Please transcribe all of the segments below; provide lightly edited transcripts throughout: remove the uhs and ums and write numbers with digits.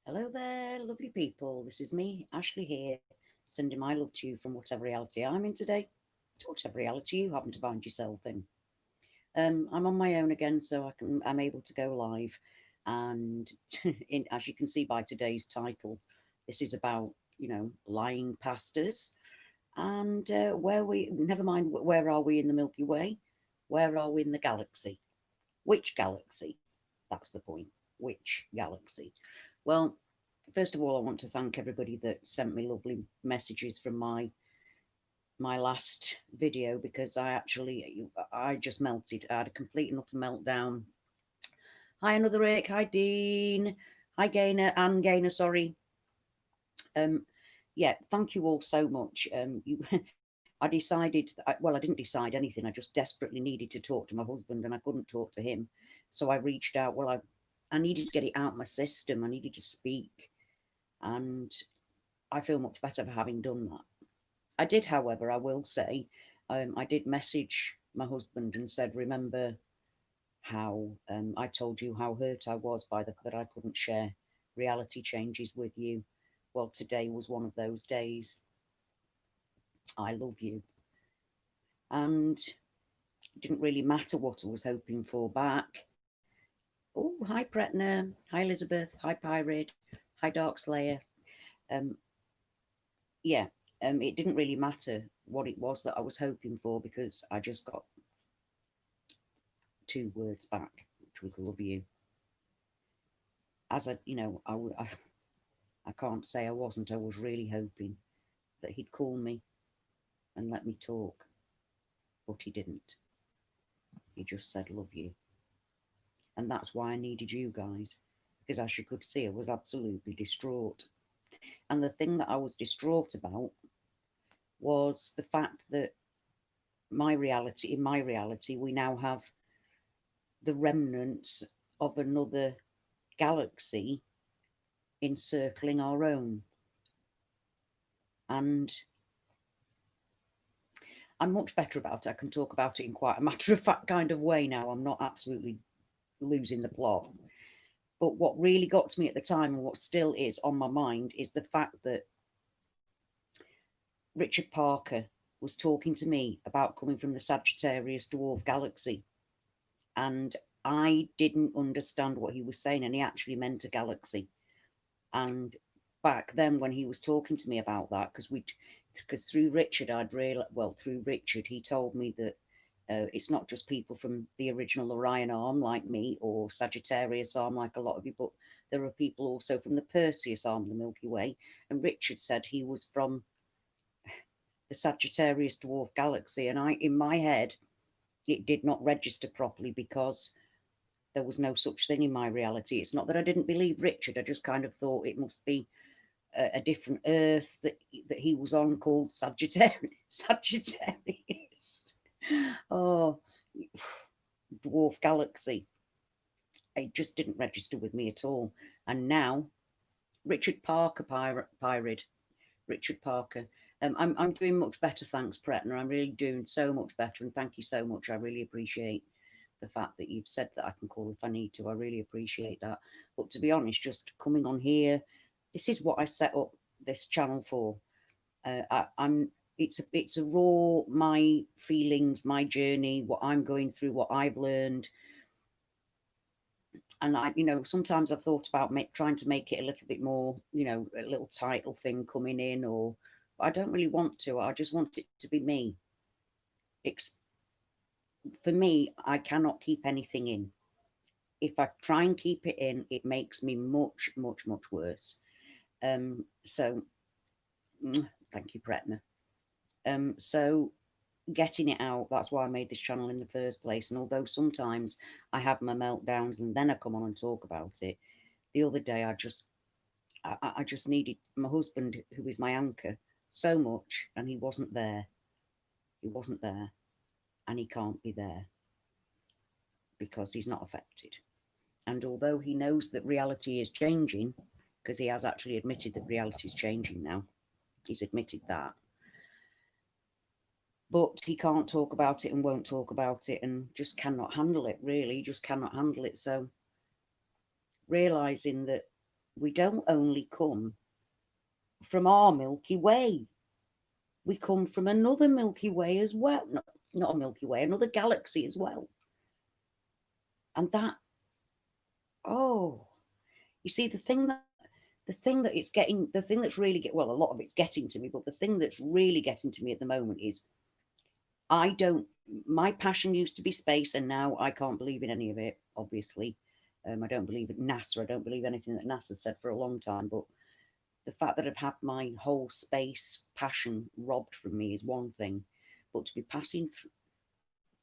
Hello there, lovely people. This is me, Ashley, here, sending my love to you from whatever reality I'm in today, to whatever reality you happen to find yourself in. I'm on my own again, so I'm able to go live, and as you can see by today's title, this is about lying pastors and where we. Never mind where are we in the Milky Way, where are we in the galaxy? Which galaxy? That's the point. Which galaxy? Well, first of all, I want to thank everybody that sent me lovely messages from my last video because I just melted. I had a complete and utter meltdown. Hi, another Rick. Hi, Dean. Hi, Gaynor. Anne Gaynor. Sorry. Um, yeah, thank you all so much. I decided. Well, I didn't decide anything. I just desperately needed to talk to my husband, and I couldn't talk to him, so I reached out. Well, I needed to get it out of my system. I needed to speak, and I feel much better for having done that. I did, however, I will say, I did message my husband and said, remember how I told you how hurt I was by that I couldn't share reality changes with you. Well, today was one of those days. I love you. And it didn't really matter what I was hoping for back. Oh, hi, Pretner. Hi, Elizabeth. Hi, Pirate. Hi, Dark Slayer. Um, yeah, it didn't really matter what it was that I was hoping for because I just got two words back, which was love you. As I can't say I wasn't. I was really hoping that he'd call me and let me talk, but he didn't. He just said love you. And that's why I needed you guys, because as you could see, I was absolutely distraught. And the thing that I was distraught about was the fact that in my reality, we now have the remnants of another galaxy encircling our own. And I'm much better about it. I can talk about it in quite a matter of fact kind of way now. I'm not absolutely losing the plot. But what really got to me at the time and what still is on my mind is the fact that Richard Parker was talking to me about coming from the Sagittarius dwarf galaxy. And I didn't understand what he was saying. And he actually meant a galaxy. And back then when he was talking to me about that, because through Richard through Richard he told me that it's not just people from the original Orion arm like me or Sagittarius arm like a lot of you, but there are people also from the Perseus arm of the Milky Way. And Richard said he was from the Sagittarius dwarf galaxy, and in my head it did not register properly because there was no such thing in my reality. It's not that I didn't believe Richard, I just kind of thought it must be a different Earth that he was on called Sagittarius. Sagittarius. Oh, dwarf galaxy. It just didn't register with me at all. And now, Richard Parker, pirate, Richard Parker. I'm doing much better, thanks, Pretner. I'm really doing so much better, and thank you so much. I really appreciate the fact that you've said that I can call if I need to. I really appreciate that. But to be honest, just coming on here, this is what I set up this channel for. I'm it's a raw my feelings, my journey, what I'm going through, what I've learned, and sometimes I've thought about trying to make it a little bit more, a little title thing coming in, or I don't really want to. I just want it to be me. For me, I cannot keep anything in. If I try and keep it in, it makes me much, much, much worse. So thank you, Pretner. So getting it out, that's why I made this channel in the first place. And although sometimes I have my meltdowns and then I come on and talk about it, the other day I just needed my husband, who is my anchor, so much, and he wasn't there. He wasn't there, and he can't be there because he's not affected. And although he knows that reality is changing, because he has actually admitted that reality is changing now, he's admitted that, but he can't talk about it and won't talk about it and just cannot handle it, really, just cannot handle it. So realizing that we don't only come from our Milky Way, we come from another Milky Way as well. Not a Milky Way, another galaxy as well. And that, oh, you see, the thing that it's getting, the thing that's really well, a lot of it's getting to me, but the thing that's really getting to me at the moment is I don't. My passion used to be space, and now I can't believe in any of it. Obviously, I don't believe in NASA. I don't believe anything that NASA said for a long time. But the fact that I've had my whole space passion robbed from me is one thing. But to be passing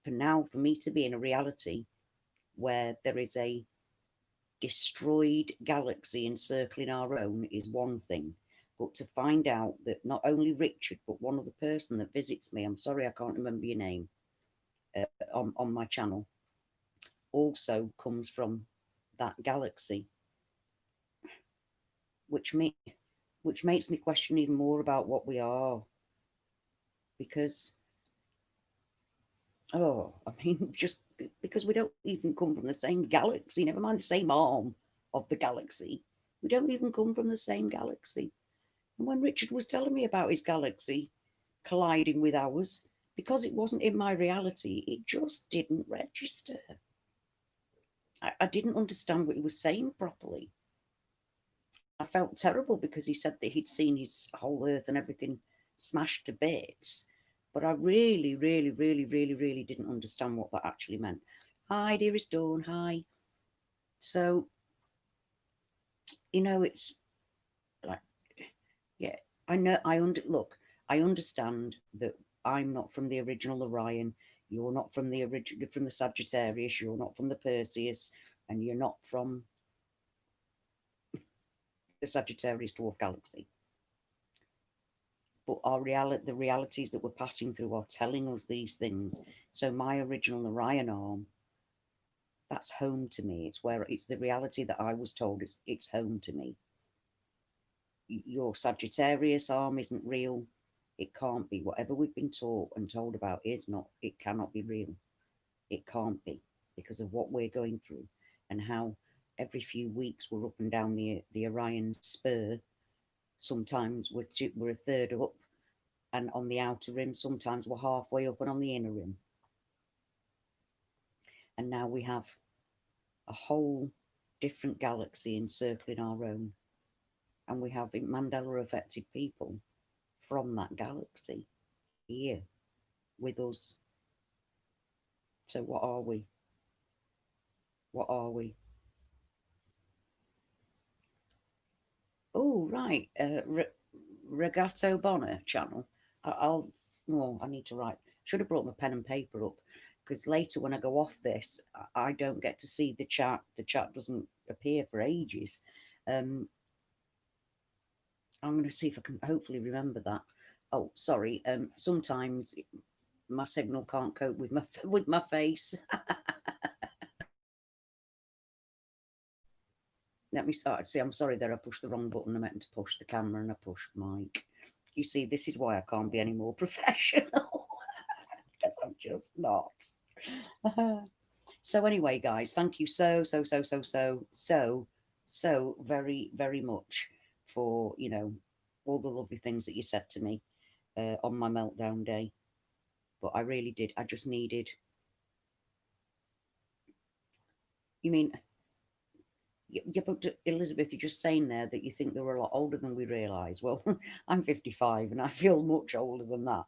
for now, for me to be in a reality where there is a destroyed galaxy encircling our own is one thing. But to find out that not only Richard, but one other person that visits me, I'm sorry I can't remember your name, on my channel, also comes from that galaxy, which me which makes me question even more about what we are. Because, oh, I mean, just because we don't even come from the same galaxy, never mind the same arm of the galaxy, we don't even come from the same galaxy. And when Richard was telling me about his galaxy colliding with ours, because it wasn't in my reality, it just didn't register. I didn't understand what he was saying properly. And I felt terrible because he said that he'd seen his whole earth and everything smashed to bits. But I really, really, really, really, really didn't understand what that actually meant. Hi, dearest Dawn. Hi. So, it's like, yeah, I know, look, I understand that I'm not from the original Orion. You're not from the original, from the Sagittarius. You're not from the Perseus, and you're not from the Sagittarius dwarf galaxy. But the realities that we're passing through are telling us these things. So my original Orion arm, that's home to me. It's the reality that I was told. It's home to me. Your Sagittarius arm isn't real. It can't be. Whatever we've been taught and told about is not. It cannot be real. It can't be, because of what we're going through and how every few weeks we're up and down the Orion spur. Sometimes we're a third up and on the outer rim. Sometimes we're halfway up and on the inner rim. And now we have a whole different galaxy encircling our own. And we have Mandela affected people from that galaxy here with us. So what are we? What are we? Oh, right. Regato Bonner channel. I'll. Well, I need to write. Should have brought my pen and paper up, because later when I go off this, I don't get to see the chat. The chat doesn't appear for ages. I'm going to see if I can hopefully remember that. Oh, sorry. Sometimes my signal can't cope with my face. Let me start. See, I'm sorry there. I pushed the wrong button. I meant to push the camera and I pushed mic. You see, this is why I can't be any more professional, because I'm just not. So anyway, guys, thank you so very, very much for, all the lovely things that you said to me on my meltdown day. But I really did. I just needed. You mean, yeah, but Elizabeth, you're just saying there that you think they were a lot older than we realise. Well, I'm 55 and I feel much older than that.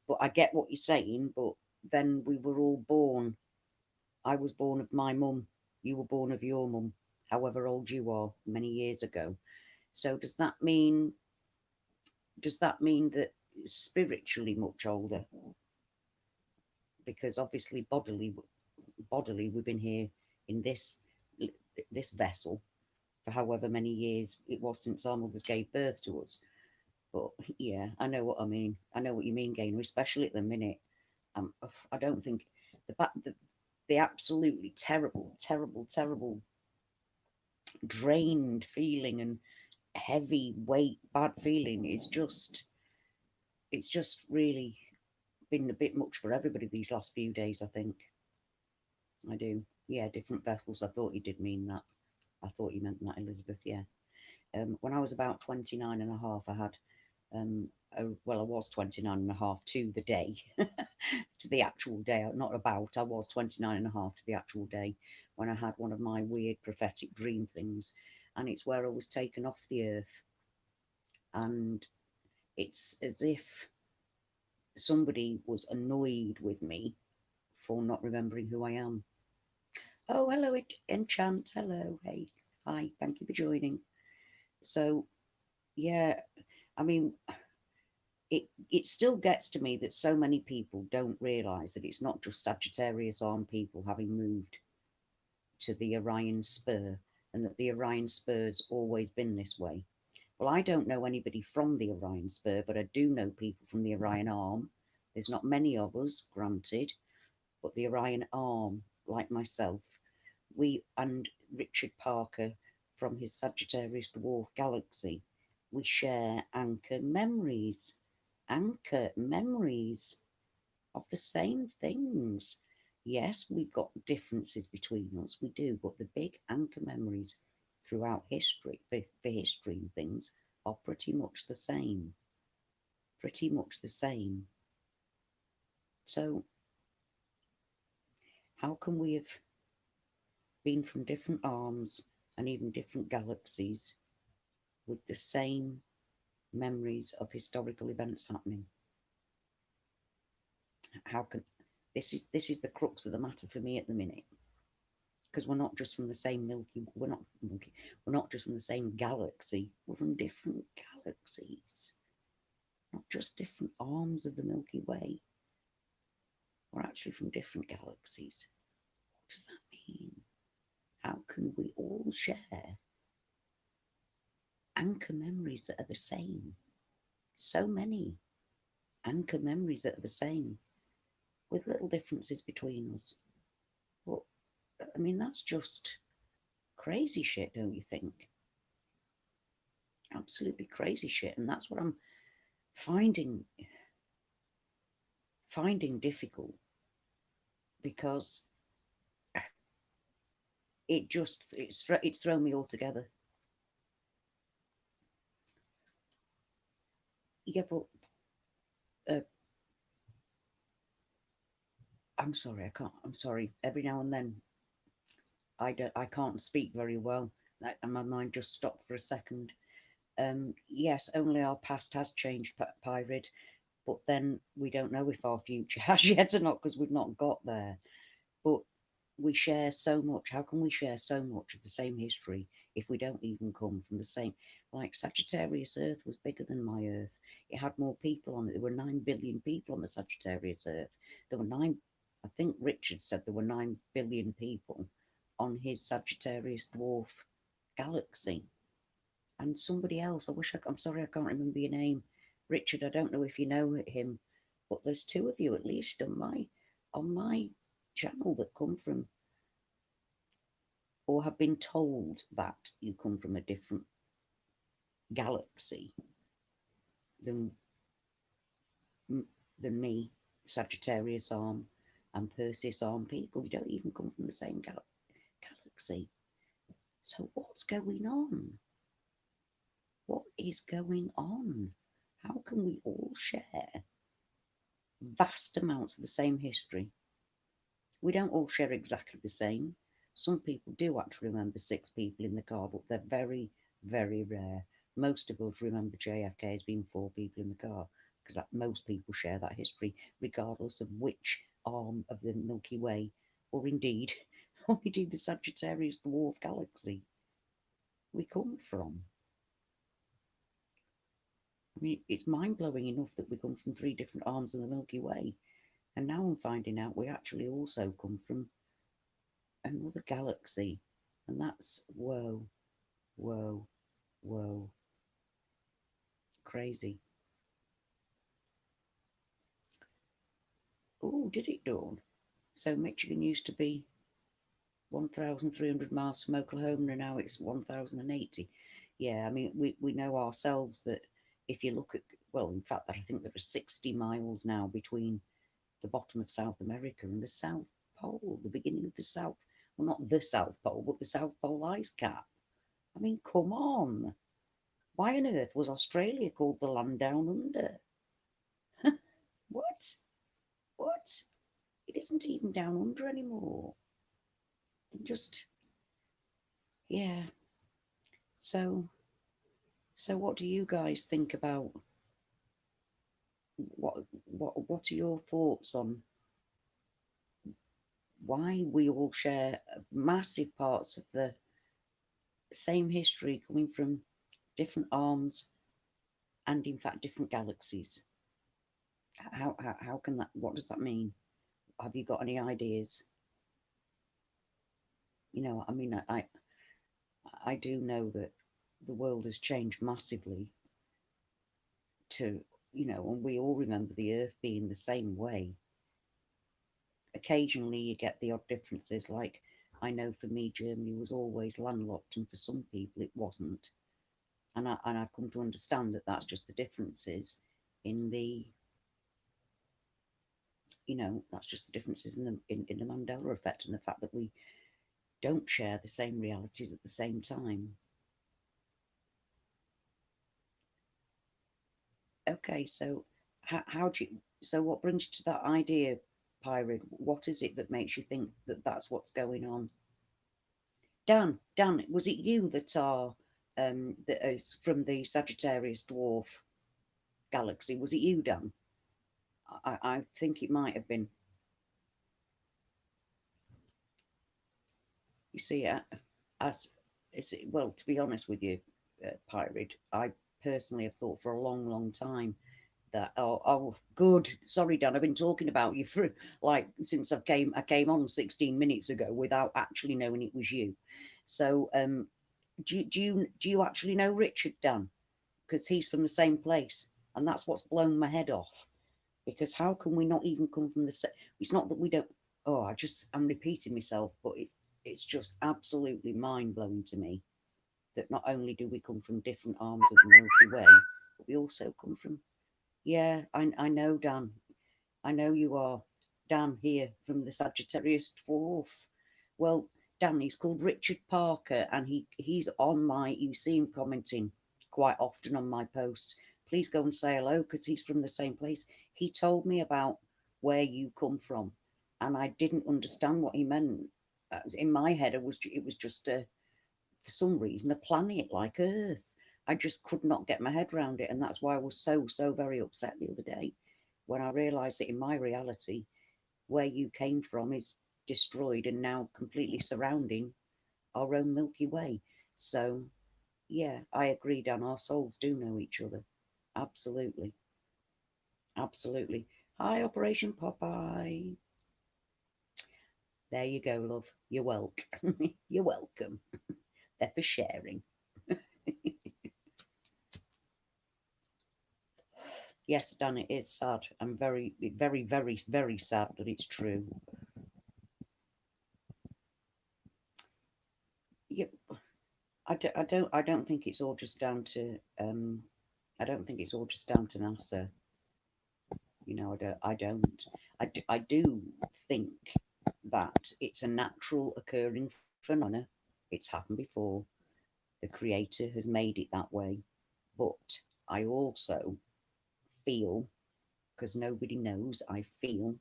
But I get what you're saying. But then we were all born. I was born of my mum. You were born of your mum, however old you are, many years ago. So does that mean that spiritually much older? Because obviously bodily we've been here in this vessel for however many years it was since our mothers gave birth to us. But yeah, I know what I mean. I know what you mean, Gaynor, especially at the minute. I don't think the absolutely terrible, terrible, terrible, drained feeling and heavy weight, bad feeling is it's just really been a bit much for everybody these last few days, I think. I do. Yeah, different vessels. I thought you did mean that. I thought you meant that, Elizabeth. Yeah. When I was about 29 and a half, I had, well, I was 29 and a half to the day, to the actual day, not about, I was 29 and a half to the actual day when I had one of my weird prophetic dream things. And it's where I was taken off the earth. And it's as if somebody was annoyed with me for not remembering who I am. Oh, hello, Enchant. Hello. Hey. Hi. Thank you for joining. So, yeah, I mean, it still gets to me that so many people don't realise that it's not just Sagittarius arm people having moved to the Orion spur, and that the Orion spur's always been this way. Well, I don't know anybody from the Orion spur, but I do know people from the Orion arm. There's not many of us, granted, but the Orion arm, like myself, we and Richard Parker from his Sagittarius dwarf galaxy, we share anchor memories of the same things. Yes, we've got differences between us, we do, but the big anchor memories throughout history, for history and things, are pretty much the same. Pretty much the same. So, how can we have been from different arms and even different galaxies with the same memories of historical events happening? How can this is the crux of the matter for me at the minute, because we're not just from the same we're not just from the same galaxy, we're from different galaxies, not just different arms of the Milky Way. We're actually from different galaxies. What does that mean? How can we all share anchor memories that are the same? So many anchor memories that are the same, with little differences between us. Well, I mean, that's just crazy shit, don't you think? Absolutely crazy shit. And that's what I'm finding difficult, because it's thrown me all together. Yeah, but uh, I'm sorry, I can't. I'm sorry. Every now and then, I can't speak very well, and my mind just stopped for a second. Yes, only our past has changed, Pyrid, but then we don't know if our future has yet or not, because we've not got there. But we share so much. How can we share so much of the same history if we don't even come from the same? Like, Sagittarius Earth was bigger than my Earth. It had more people on it. There were 9 billion people on the Sagittarius Earth. There were nine, I think Richard said there were 9 billion people on his Sagittarius dwarf galaxy. And somebody else, I'm sorry, I can't remember your name. Richard, I don't know if you know him, but there's 2 of you at least on my channel that come from, or have been told that you come from, a different galaxy than than me, Sagittarius arm and Perseus arm people. You don't even come from the same galaxy. So what's going on? What is going on? How can we all share vast amounts of the same history? We don't all share exactly the same. Some people do actually remember 6 people in the car, but they're very, very rare. Most of us remember JFK as being 4 people in the car, because most people share that history, regardless of which arm of the Milky Way, or indeed, the Sagittarius dwarf galaxy we come from. I mean, it's mind-blowing enough that we come from 3 different arms of the Milky Way, and now I'm finding out we actually also come from another galaxy, and that's whoa, whoa, whoa, crazy. Oh, did it dawn? So Michigan used to be 1,300 miles from Oklahoma, and now it's 1,080. Yeah, I mean, we know ourselves that if you look at, well, in fact, I think there are 60 miles now between the bottom of South America and the South Pole, the beginning of the South, well, not the South Pole, but the South Pole ice cap. I mean, come on. Why on earth was Australia called the land down under? What? What? It isn't even down under anymore. Just, yeah. So, so what do you guys think about what are your thoughts on why we all share massive parts of the same history coming from different arms and in fact different galaxies? How can that, what does that mean? Have you got any ideas? I mean, I do know that the world has changed massively to, and we all remember the Earth being the same way. Occasionally you get the odd differences, like I know for me, Germany was always landlocked, and for some people it wasn't. And I've come to understand that that's just the differences in the, that's just the differences in the Mandela effect, and the fact that we don't share the same realities at the same time. Okay, so how do you, so what brings you to that idea, Pyrid? What is it that makes you think that that's what's going on? Dan, was it you that are that is from the Sagittarius dwarf galaxy? Was it you, Dan? I think it might have been. You see, as it's, well, to be honest with you, Pyrid, I personally have thought for a long, long time that, oh good, sorry Dan, I've been talking about you for like since I came on 16 minutes ago without actually knowing it was you. So do you actually know Richard, Dan? Because he's from the same place, and that's what's blown my head off. Because how can we not even come from the same? It's not that we don't. Oh, I'm repeating myself, but it's just absolutely mind blowing to me that not only do we come from different arms of the Milky Way, but we also come from, yeah, I know, Dan. I know you are. Dan here from the Sagittarius dwarf. Well, Dan, he's called Richard Parker, and he's on my, you see him commenting quite often on my posts. Please go and say hello, because he's from the same place. He told me about where you come from, and I didn't understand what he meant. In my head, it was just a, for some reason, a planet like Earth. I just could not get my head around it, and that's why I was so very upset the other day when I realised that in my reality, where you came from is destroyed and now completely surrounding our own Milky Way. So, yeah, I agree, Dan. Our souls do know each other. Absolutely. Absolutely. Hi, Operation Popeye. There you go, love. You're welcome. You're welcome. They're for sharing. Yes, Dan, it is sad. I'm very sad that it's true. Yeah, I don't think it's all just down to I don't think it's all just down to NASA. I do think that it's a natural occurring phenomena. It's happened before. The creator has made it that way. But I also feel, because nobody knows, I feel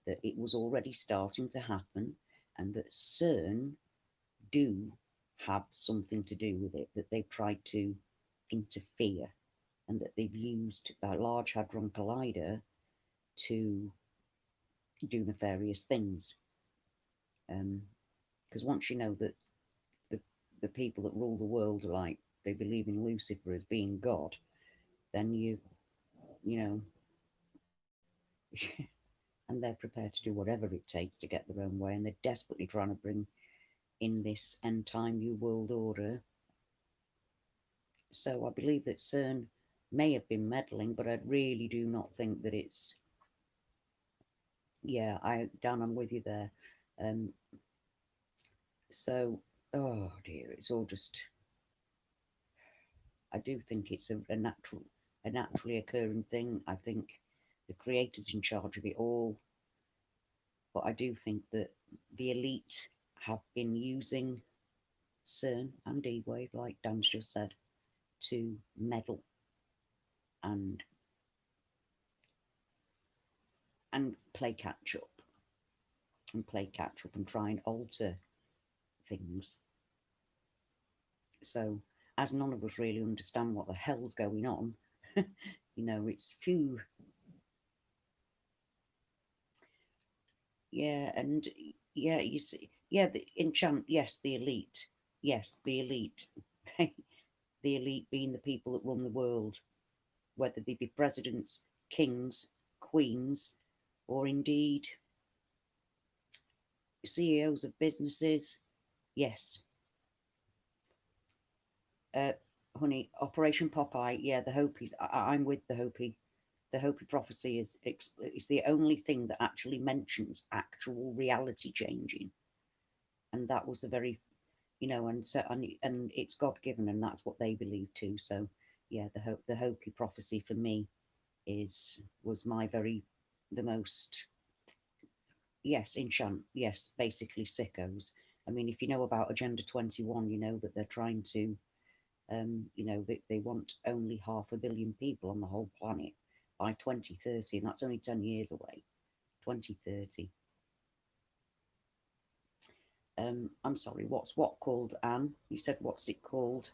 that it was already starting to happen, and that CERN do have something to do with it, that they've tried to interfere, and that they've used that Large Hadron Collider to do nefarious things. Because once you know that the, the people that rule the world are like, they believe in Lucifer as being God, then you know, and they're prepared to do whatever it takes to get their own way, and they're desperately trying to bring in this end time new world order. So I believe that CERN may have been meddling, but I really do not think that it's. Yeah, Dan, I'm with you there. Um, so, oh dear, it's all just. I do think it's a naturally occurring thing. I think the creator's in charge of it all, but I do think that the elite have been using CERN and D-Wave, like Dan's just said, to meddle and play catch up and try and alter things. So, as none of us really understand what the hell's going on, it's phew. Yeah, and yeah, you see, yeah, the enchant, yes, the elite, yes, the elite, the elite being the people that run the world, whether they be presidents, kings, queens, or indeed CEOs of businesses. Yes, uh, honey, Operation Popeye. Yeah, the Hopies. I'm with the Hopi. The Hopi prophecy is the only thing that actually mentions actual reality changing, and that was the very, and so and it's God given, and that's what they believe too. So, yeah, the Hopi prophecy for me was my very the most. Yes, enchant. Yes, basically sickos. I mean, if you know about Agenda 21, you know that they're trying to, they want only 500 million people on the whole planet by 2030, and that's only 10 years away. 2030. I'm sorry, what's what called, Anne? You said what's it called?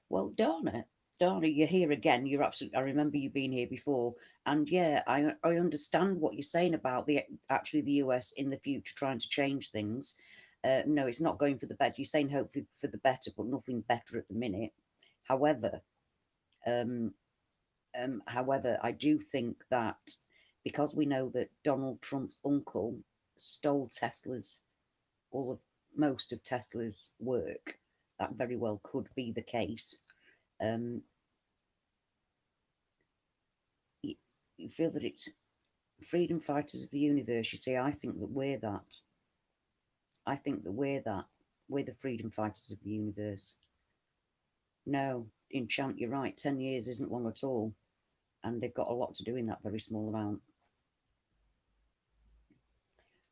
Well, Donna, you're here again. You're absolutely. I remember you being here before, and yeah, I understand what you're saying about the actually the US in the future trying to change things. No, it's not going for the better. You're saying hopefully for the better, but nothing better at the minute. However, um, however, I do think that because we know that Donald Trump's uncle stole Tesla's all of most of Tesla's work, that very well could be the case. Um, you, you feel that it's freedom fighters of the universe. You see, I think that we're that. I think that we're that. We're the freedom fighters of the universe. No, enchant, you're right. 10 years isn't long at all. And they've got a lot to do in that very small amount.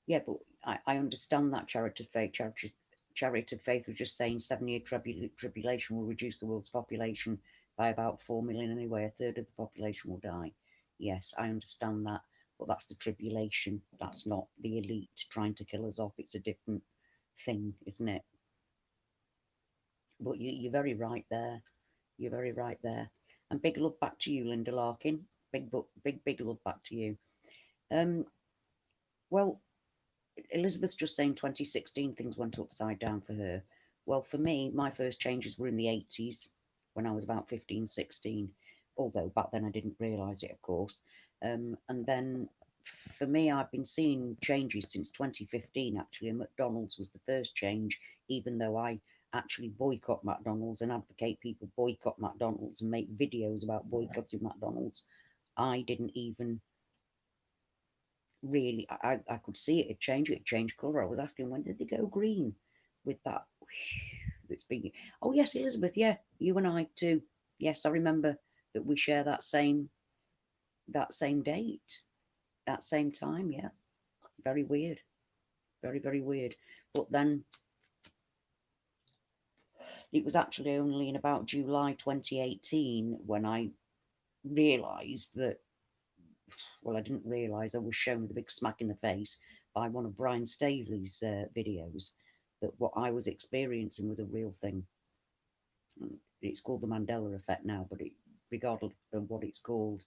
Yeah, but I understand that charity of faith. Charity of faith was just saying 7 year tribulation will reduce the world's population by about 4 million anyway. A third of the population will die. Yes, I understand that. But that's the tribulation. That's not the elite trying to kill us off. It's a different thing, isn't it? But you're very right there. You're very right there. And big love back to you, Linda Larkin. Big love back to you. Um, well, Elizabeth's just saying 2016 things went upside down for her. Well, for me, my first changes were in the 80s when I was about 15, 16, although back then I didn't realise it, of course. And then for me, I've been seeing changes since 2015, actually, and McDonald's was the first change, even though I actually boycott McDonald's and advocate people boycott McDonald's and make videos about boycotting McDonald's. I didn't even really, I could see it change. It changed colour. I was asking, when did they go green with that? That's been. Oh yes, Elizabeth. Yeah, you and I too. Yes, I remember that we share that same date, that same time. Yeah, very weird. Very weird. But then it was actually only in about July 2018 when I realised that. Well, I didn't realise I was shown the big smack in the face by one of Brian Staveley's videos that what I was experiencing was a real thing. It's called the Mandela Effect now, but regardless of what it's called,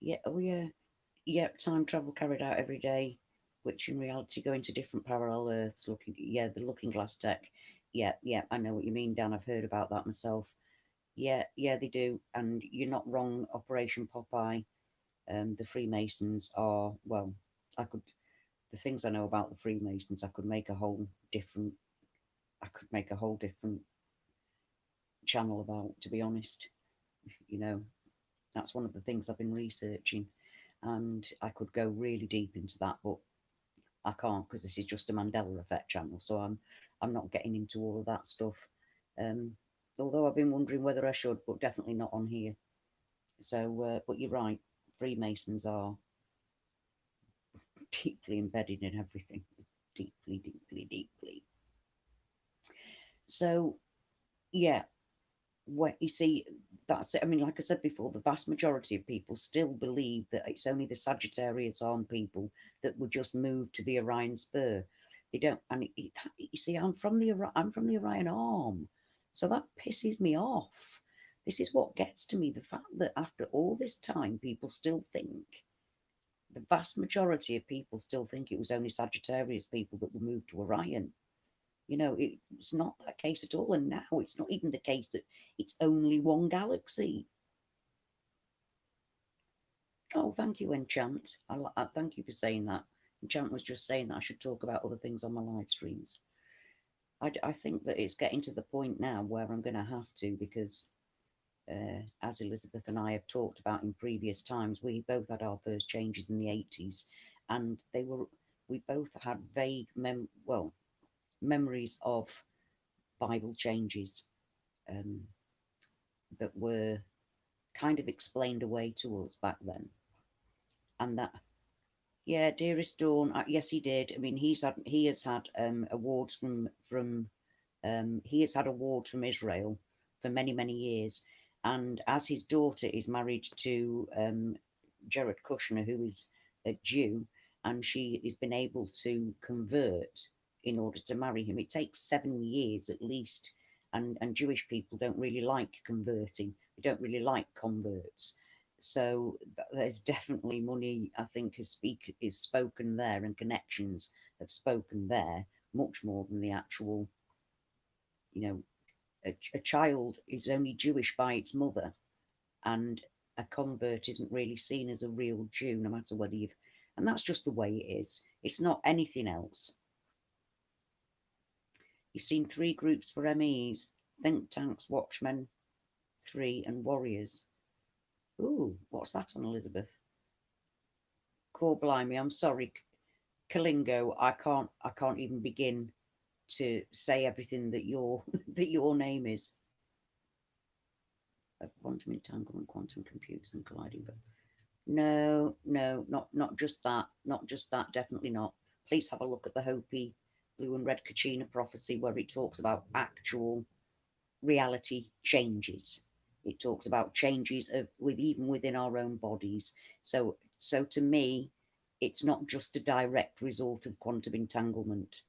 yeah, oh yeah, yeah, time travel carried out every day, which in reality go into different parallel Earths. Looking, yeah, the Looking Glass tech. Yeah, I know what you mean, Dan. I've heard about that myself. Yeah, they do, and you're not wrong. Operation Popeye. The Freemasons are well. I could the things I know about the Freemasons. I could make a whole different. I could make a whole different channel about. To be honest, you know, that's one of the things I've been researching, and I could go really deep into that, but I can't because this is just a Mandela Effect channel. So I'm not getting into all of that stuff. Um, although I've been wondering whether I should, but definitely not on here. So, but you're right. Freemasons are deeply embedded in everything. Deeply, deeply, deeply. So, yeah, what you see, that's it. I mean, like I said before, the vast majority of people still believe that it's only the Sagittarius arm people that would just move to the Orion spur. They don't, and you see, I'm from the Orion arm, so that pisses me off. This is what gets to me: the fact that after all this time, people still think, the vast majority of people still think it was only Sagittarius people that would move to Orion. It's not that case at all. And now it's not even the case that it's only one galaxy. Oh, thank you, Enchant. Thank you for saying that. Enchant was just saying that I should talk about other things on my live streams. I think that it's getting to the point now where I'm going to have to, because as Elizabeth and I have talked about in previous times, we both had our first changes in the 80s, and we both had vague memories of Bible changes um, that were kind of explained away to us back then. And that, yeah, dearest Dawn, yes, he did. I mean, he has had awards he has had awards from Israel for many, many years. And as his daughter is married to Jared Kushner, who is a Jew, and she has been able to convert in order to marry him. It takes 7 years at least, and Jewish people don't really like converting. They don't really like converts. So there's definitely money, I think, is spoken there, and connections have spoken there much more than the actual, you know, a child is only Jewish by its mother, and a convert isn't really seen as a real Jew, no matter whether you've. And that's just the way it is. It's not anything else. You've seen 3 groups for MEs: think tanks, watchmen, 3, and warriors. Ooh, what's that on, Elizabeth? Core blimey, I'm sorry, Kalingo. I can't even begin to say everything that your that your name is. Of quantum entanglement, quantum computers, and colliding. But no, no, not just that. Not just that. Definitely not. Please have a look at the Hopi blue and red Kachina prophecy, where it talks about actual reality changes. It talks about changes even within our own bodies. So to me, it's not just a direct result of quantum entanglement,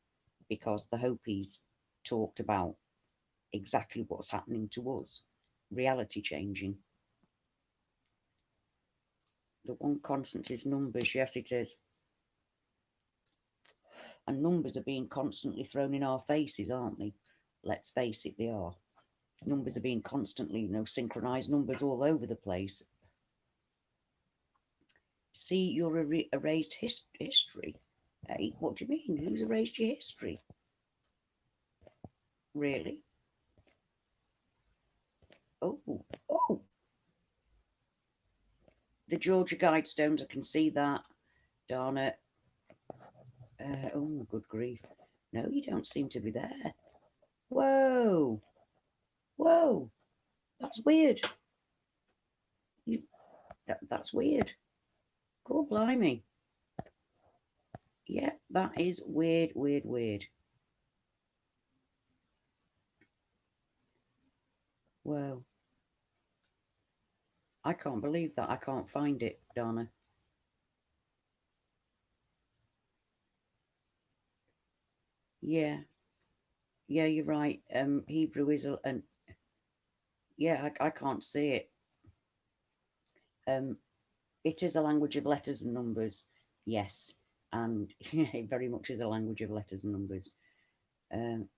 because the Hopis talked about exactly what's happening to us, reality changing. The one constant is numbers. Yes, it is. And numbers are being constantly thrown in our faces, aren't they? Let's face it, they are. Numbers are being constantly, synchronized numbers all over the place. See, your erased history. Hey, what do you mean? Who's erased your history? Really? Oh, oh. The Georgia Guidestones, I can see that. Darn it. Oh, good grief. No, you don't seem to be there. Whoa. Whoa. That's weird. That's weird. God blimey. Yeah, that is weird, weird, weird. Whoa. I can't believe that. I can't find it, Donna. Yeah. Yeah, you're right. Hebrew is an. Yeah, I can't see it. It is a language of letters and numbers. Yes. And it very much is a language of letters and numbers. Um,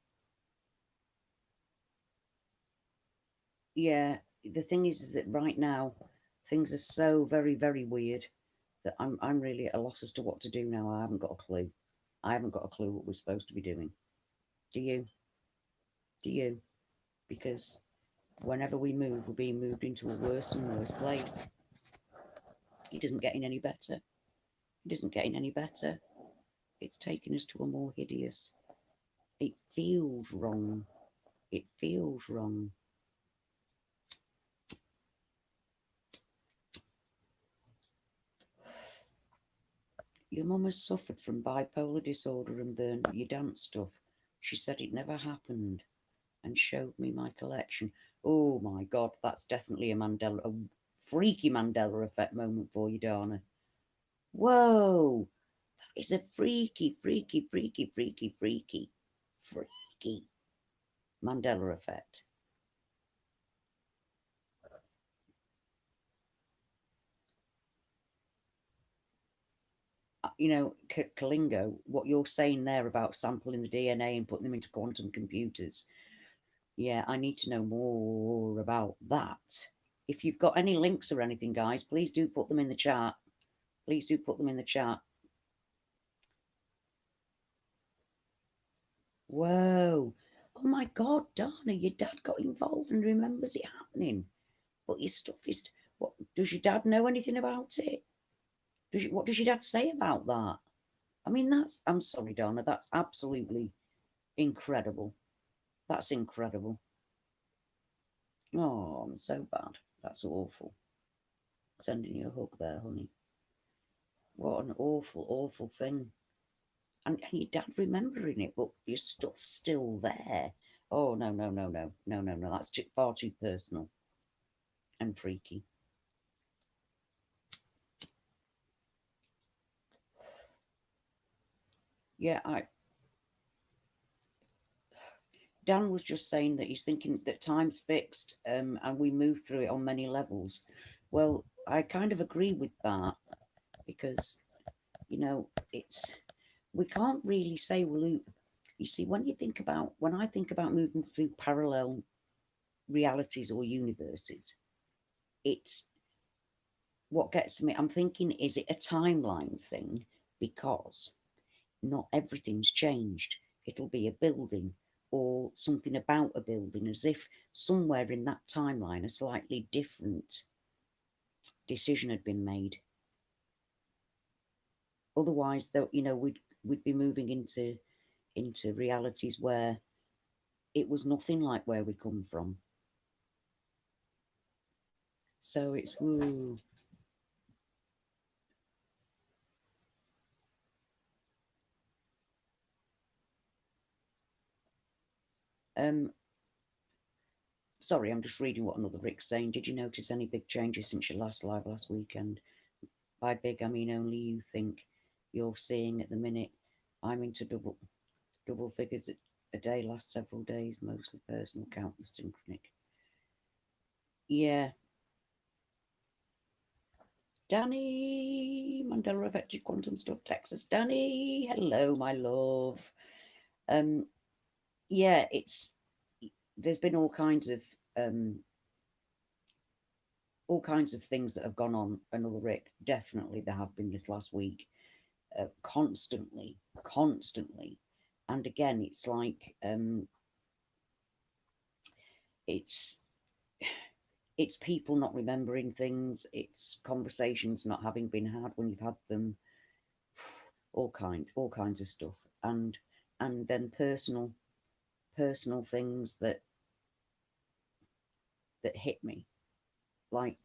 yeah, the thing is that right now things are so very, very weird that I'm really at a loss as to what to do now. I haven't got a clue. I haven't got a clue what we're supposed to be doing. Do you? Do you? Because whenever we move, we're being moved into a worse and worse place. It isn't getting any better. It isn't getting any better. It's taking us to a more hideous. It feels wrong. It feels wrong. Your mum has suffered from bipolar disorder and burned your dance stuff. She said it never happened and showed me my collection. Oh my God, that's definitely a freaky Mandela effect moment for you, Dana. Whoa, that is a freaky, freaky, freaky, freaky, freaky, freaky Mandela effect. Kalingo, what you're saying there about sampling the DNA and putting them into quantum computers. Yeah, I need to know more about that. If you've got any links or anything, guys, please do put them in the chat. Please do put them in the chat. Whoa. Oh my God, Dana, your dad got involved and remembers it happening. But your stuff is. What does your dad know anything about it? What does your dad say about that? I mean, I'm sorry, Donna, that's absolutely incredible. That's incredible. Oh, I'm so bad. That's awful. Sending you a hug there, honey. What an awful, awful thing. And your dad remembering it, but your stuff's still there. Oh, no, no, no, no, no, no, no. That's far too personal and freaky. Yeah, Dan was just saying that he's thinking that time's fixed, and we move through it on many levels. Well, I kind of agree with that because it's we can't really say well. You see, when I think about moving through parallel realities or universes, it's what gets me. I'm thinking, is it a timeline thing? Because not everything's changed. It'll be a building or something about a building, as if somewhere in that timeline a slightly different decision had been made. Otherwise, though, we'd be moving into realities where it was nothing like where we come from. So it's woo. Um, Sorry, I'm just reading what another Rick's saying. Did you notice any big changes since your last live last weekend? By big, I mean only you think you're seeing at the minute. I'm into double figures a day, last several days, mostly personal, countless synchronic. Yeah. Danny, Mandela Effect, quantum stuff, Texas. Danny, hello, my love. Um, yeah, there's been all kinds of things that have gone on. Another Rick, definitely there have been this last week, constantly, constantly, and again, it's like it's it's people not remembering things, it's conversations not having been had when you've had them, all kinds of stuff, and then personal things that hit me, like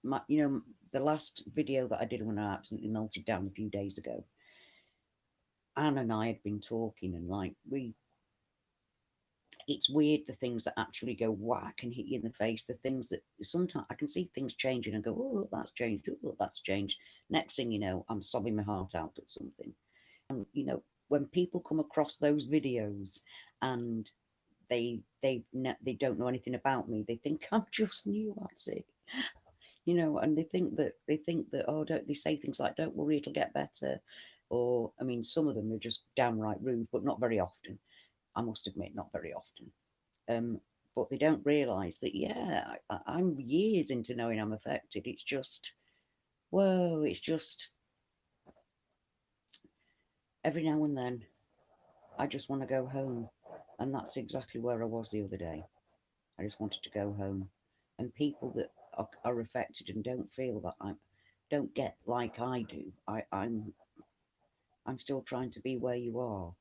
my the last video that I did when I absolutely melted down a few days ago. Anne and I had been talking, and like it's weird the things that actually go whack and hit you in the face. The things that sometimes I can see things changing and go, oh, look, that's changed. Oh, look, that's changed. Next thing you know, I'm sobbing my heart out at something. And when people come across those videos and they don't know anything about me, they think I'm just new at it. And they think that oh, don't they say things like, don't worry, it'll get better. Or I mean, some of them are just downright rude, but not very often. I must admit, not very often. Um, but they don't realise that, yeah, I'm years into knowing I'm affected. It's just, whoa, it's just every now and then I just want to go home. And that's exactly where I was the other day. I just wanted to go home. And people that are affected and don't feel that don't get like I do. I'm still trying to be where you are.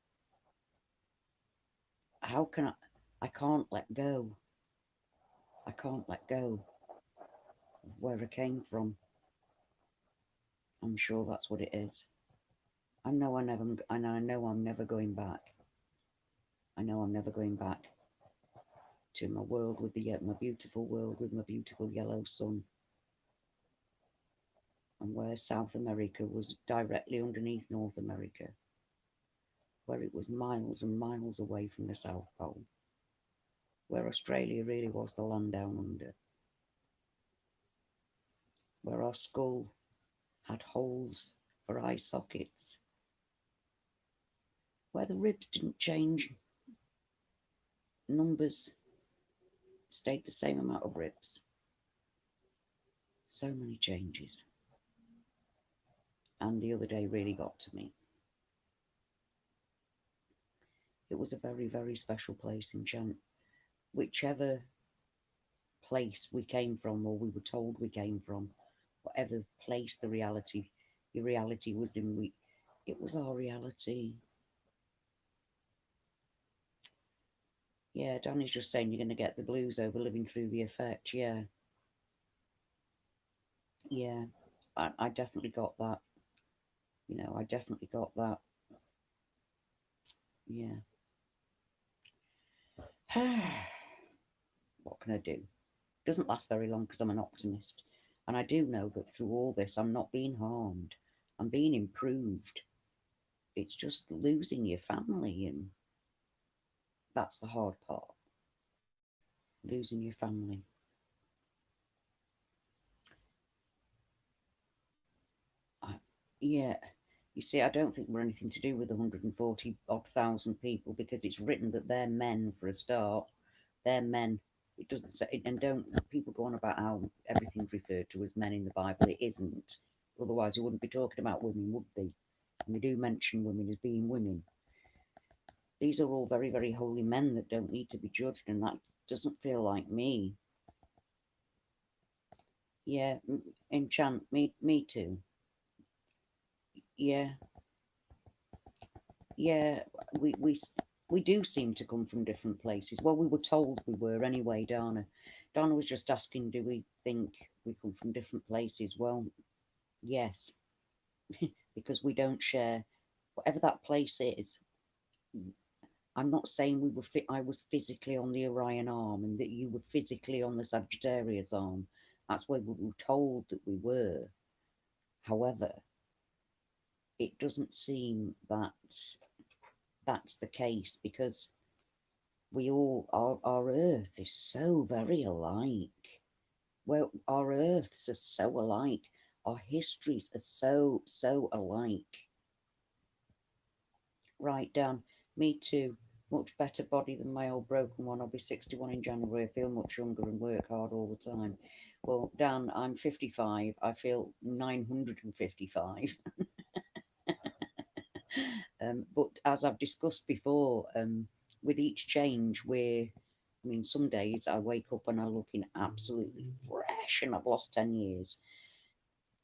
How can I can't let go. I can't let go of where I came from. I'm sure that's what it is. I know I never, and I know I'm never going back. I know I'm never going back to my world with my beautiful world with my beautiful yellow sun, and where South America was directly underneath North America, where it was miles and miles away from the South Pole, where Australia really was the land down under, where our skull had holes for eye sockets, where the ribs didn't change numbers, stayed the same amount of ribs. So many changes. And the other day really got to me. It was a very, very special place in Chant. Whichever place we came from, or we were told we came from, whatever place the your reality was in, it was our reality. Yeah, Danny's just saying you're going to get the blues over living through the effect. Yeah. Yeah, I definitely got that. I definitely got that. Yeah. What can I do? Doesn't last very long because I'm an optimist. And I do know that through all this, I'm not being harmed. I'm being improved. It's just losing your family, and that's the hard part. Losing your family. Yeah. You see, I don't think we're anything to do with the 140 odd thousand people, because it's written that they're men for a start. They're men. It doesn't say, and don't people go on about how everything's referred to as men in the Bible. It isn't. Otherwise, we wouldn't be talking about women, would they? And they do mention women as being women. These are all very, very holy men that don't need to be judged, and that doesn't feel like me. Yeah, enchant me too. Yeah, yeah. We do seem to come from different places. Well, we were told we were anyway, Dana. Dana was just asking, do we think we come from different places? Well, yes, because we don't share whatever that place is. I'm not saying we were I was physically on the Orion arm and that you were physically on the Sagittarius arm. That's where we were told that we were. However, it doesn't seem that that's the case, because we all our Earth is so very alike. Well, our Earths are so alike. Our histories are so alike. Right, Dan. Me too. Much better body than my old broken one. I'll be 61 in January. I feel much younger and work hard all the time. Well, Dan, I'm 55. I feel 955. But as I've discussed before, with each change, some days I wake up and I'm looking absolutely fresh and I've lost 10 years.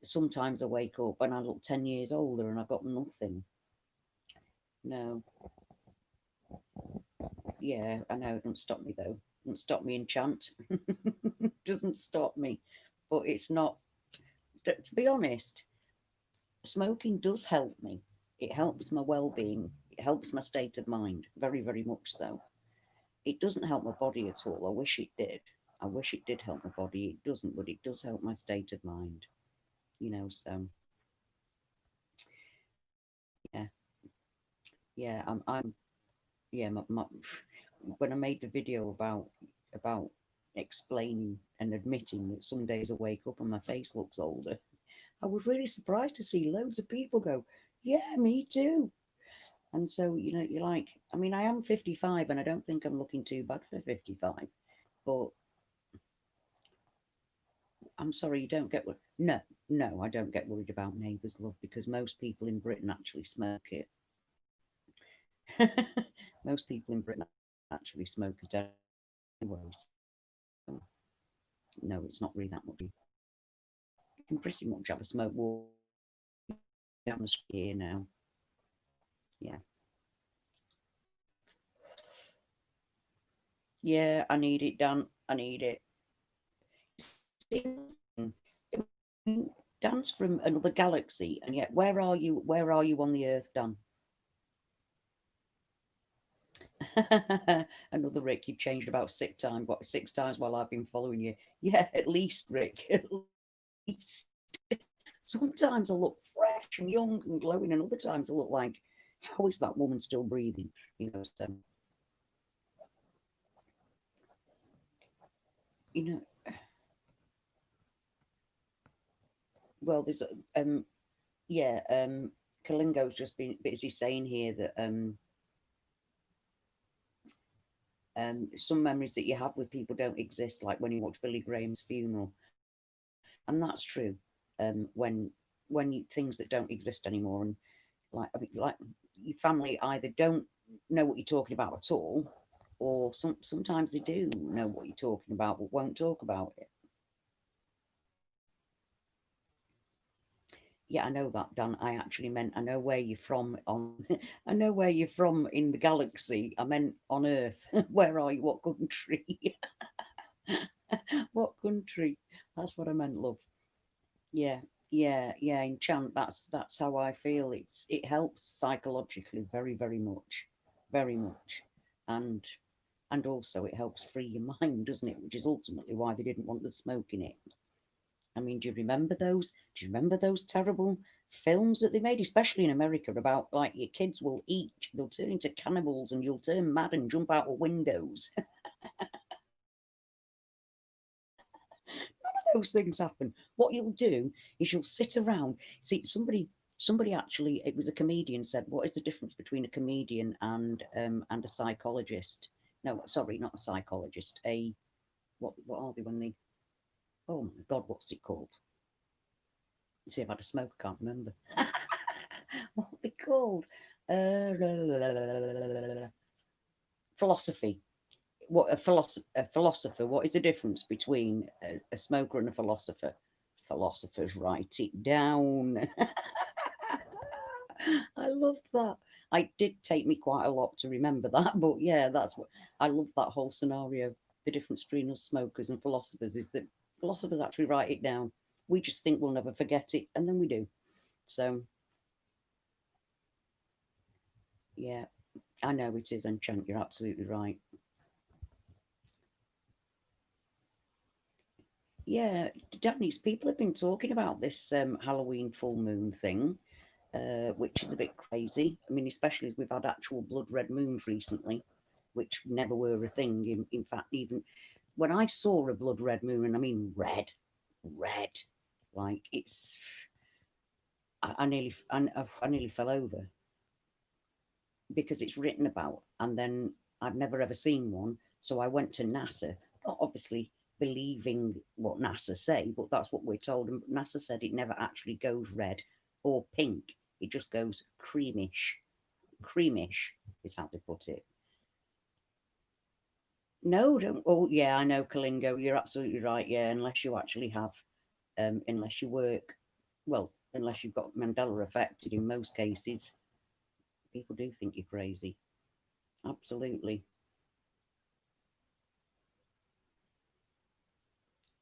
Sometimes I wake up and I look 10 years older and I've got nothing. No. Yeah, I know. It doesn't stop me though. It doesn't stop me, enchant. Doesn't stop me. But it's not, to be honest, smoking does help me. It helps my well-being. It helps my state of mind. Very, very much so. It doesn't help my body at all. I wish it did. I wish it did help my body. It doesn't, but it does help my state of mind. So yeah, yeah. I'm yeah. When I made the video about explaining and admitting that some days I wake up and my face looks older, I was really surprised to see loads of people go, "Yeah, me too." And so, you're like, I am 55 and I don't think I'm looking too bad for 55, but I'm sorry, you don't get what? No, no, I don't get worried about neighbours, love, because most people in Britain actually smoke it. Most people in Britain actually smoke it anyway. So, no, it's not really that much. You can pretty much have a smoke walk down the street here now. Yeah. Yeah, I need it done. I need it. Dan's from another galaxy, and yet where are you? Where are you on the Earth, Dan? Another Rick, you've changed about 6 times. What, 6 times while I've been following you? Yeah, at least, Rick. At least. Sometimes I look fresh and young and glowing, and other times I look like, how is that woman still breathing? You know, so, you know, well, there's yeah, Kalingo's just been busy saying here that some memories that you have with people don't exist, like when you watch Billy Graham's funeral, and that's true. Things that don't exist anymore, and I mean, like your family either don't know what you're talking about at all, or sometimes they do know what you're talking about but won't talk about it. Yeah, I know that, Dan. I actually meant I know where you're from on I know where you're from in the galaxy. I meant on Earth. Where are you? What country? What country? That's what I meant, love. Yeah, yeah. Enchant. That's how I feel. It helps psychologically very, very much, very much, and and also it helps free your mind, doesn't it? Which is ultimately why they didn't want the smoke in it. I mean, do you remember those? Do you remember those terrible films that they made, especially in America, about like your kids will eat, they'll turn into cannibals, and you'll turn mad and jump out of windows. Those things happen. What you'll do is you'll sit around. See, somebody actually, it was a comedian said, "What is the difference between a comedian and a psychologist?" No, sorry, not a psychologist. A what are they when they? Oh my God, what's it called? See, I've had a smoke. I can't remember. What are they called? Uh, Philosophy. What a philosopher? What is the difference between a smoker and a philosopher? Philosophers write it down. I loved that. It did take me quite a lot to remember that, but yeah, that's what I love, that whole scenario. The difference between us smokers and philosophers is that philosophers actually write it down. We just think we'll never forget it, and then we do. So yeah, I know it is, Enchant. You're absolutely right. Yeah, Daphne's people have been talking about this Halloween full moon thing, which is a bit crazy. I mean, especially as we've had actual blood red moons recently, which never were a thing. In fact, even when I saw a blood red moon, and I mean red, red, like it's, I nearly fell over because it's written about, and then I've never ever seen one. So I went to NASA, not obviously believing what NASA say, but that's what we're told. And NASA said it never actually goes red or pink; it just goes creamish. Creamish is how they put it. No, don't. Oh, yeah, I know, Kalingo. You're absolutely right. Yeah, unless you actually have, unless you work, well, unless you've got Mandela Effect, in most cases, people do think you're crazy. Absolutely.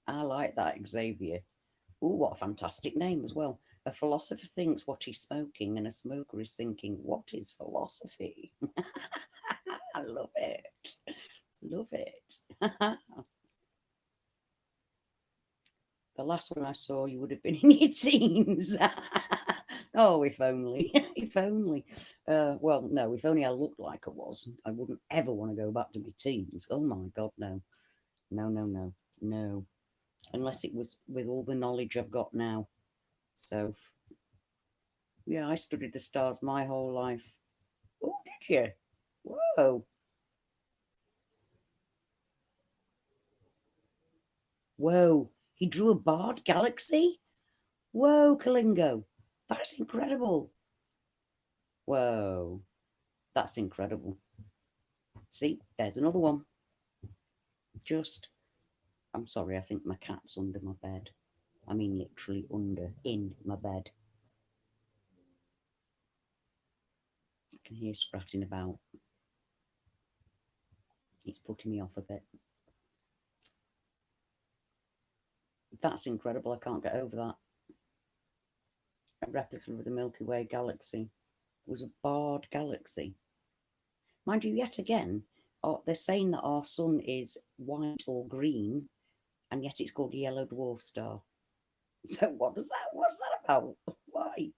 I like that, Xavier. Oh, what a fantastic name as well. A philosopher thinks what he's smoking, and a smoker is thinking, what is philosophy? I love it. Love it. The last one I saw, you would have been in your teens. Oh, if only. If only. Well, no, if only I looked like I was. I wouldn't ever want to go back to my teens. Oh my God, no. No, no, no. No. Unless it was with all the knowledge I've got now. So, yeah, I studied the stars my whole life. Oh, did you? Whoa. Whoa. He drew a barred galaxy? Whoa, Kalingo. That's incredible. Whoa. That's incredible. See, there's another one. Just, I'm sorry, I think my cat's under my bed. I mean, literally under, in my bed. I can hear scratching about. It's putting me off a bit. That's incredible. I can't get over that. A replica of the Milky Way galaxy was a barred galaxy. Mind you, yet again, they're saying that our sun is white or green, and yet it's called a yellow dwarf star. So what's that about? Why?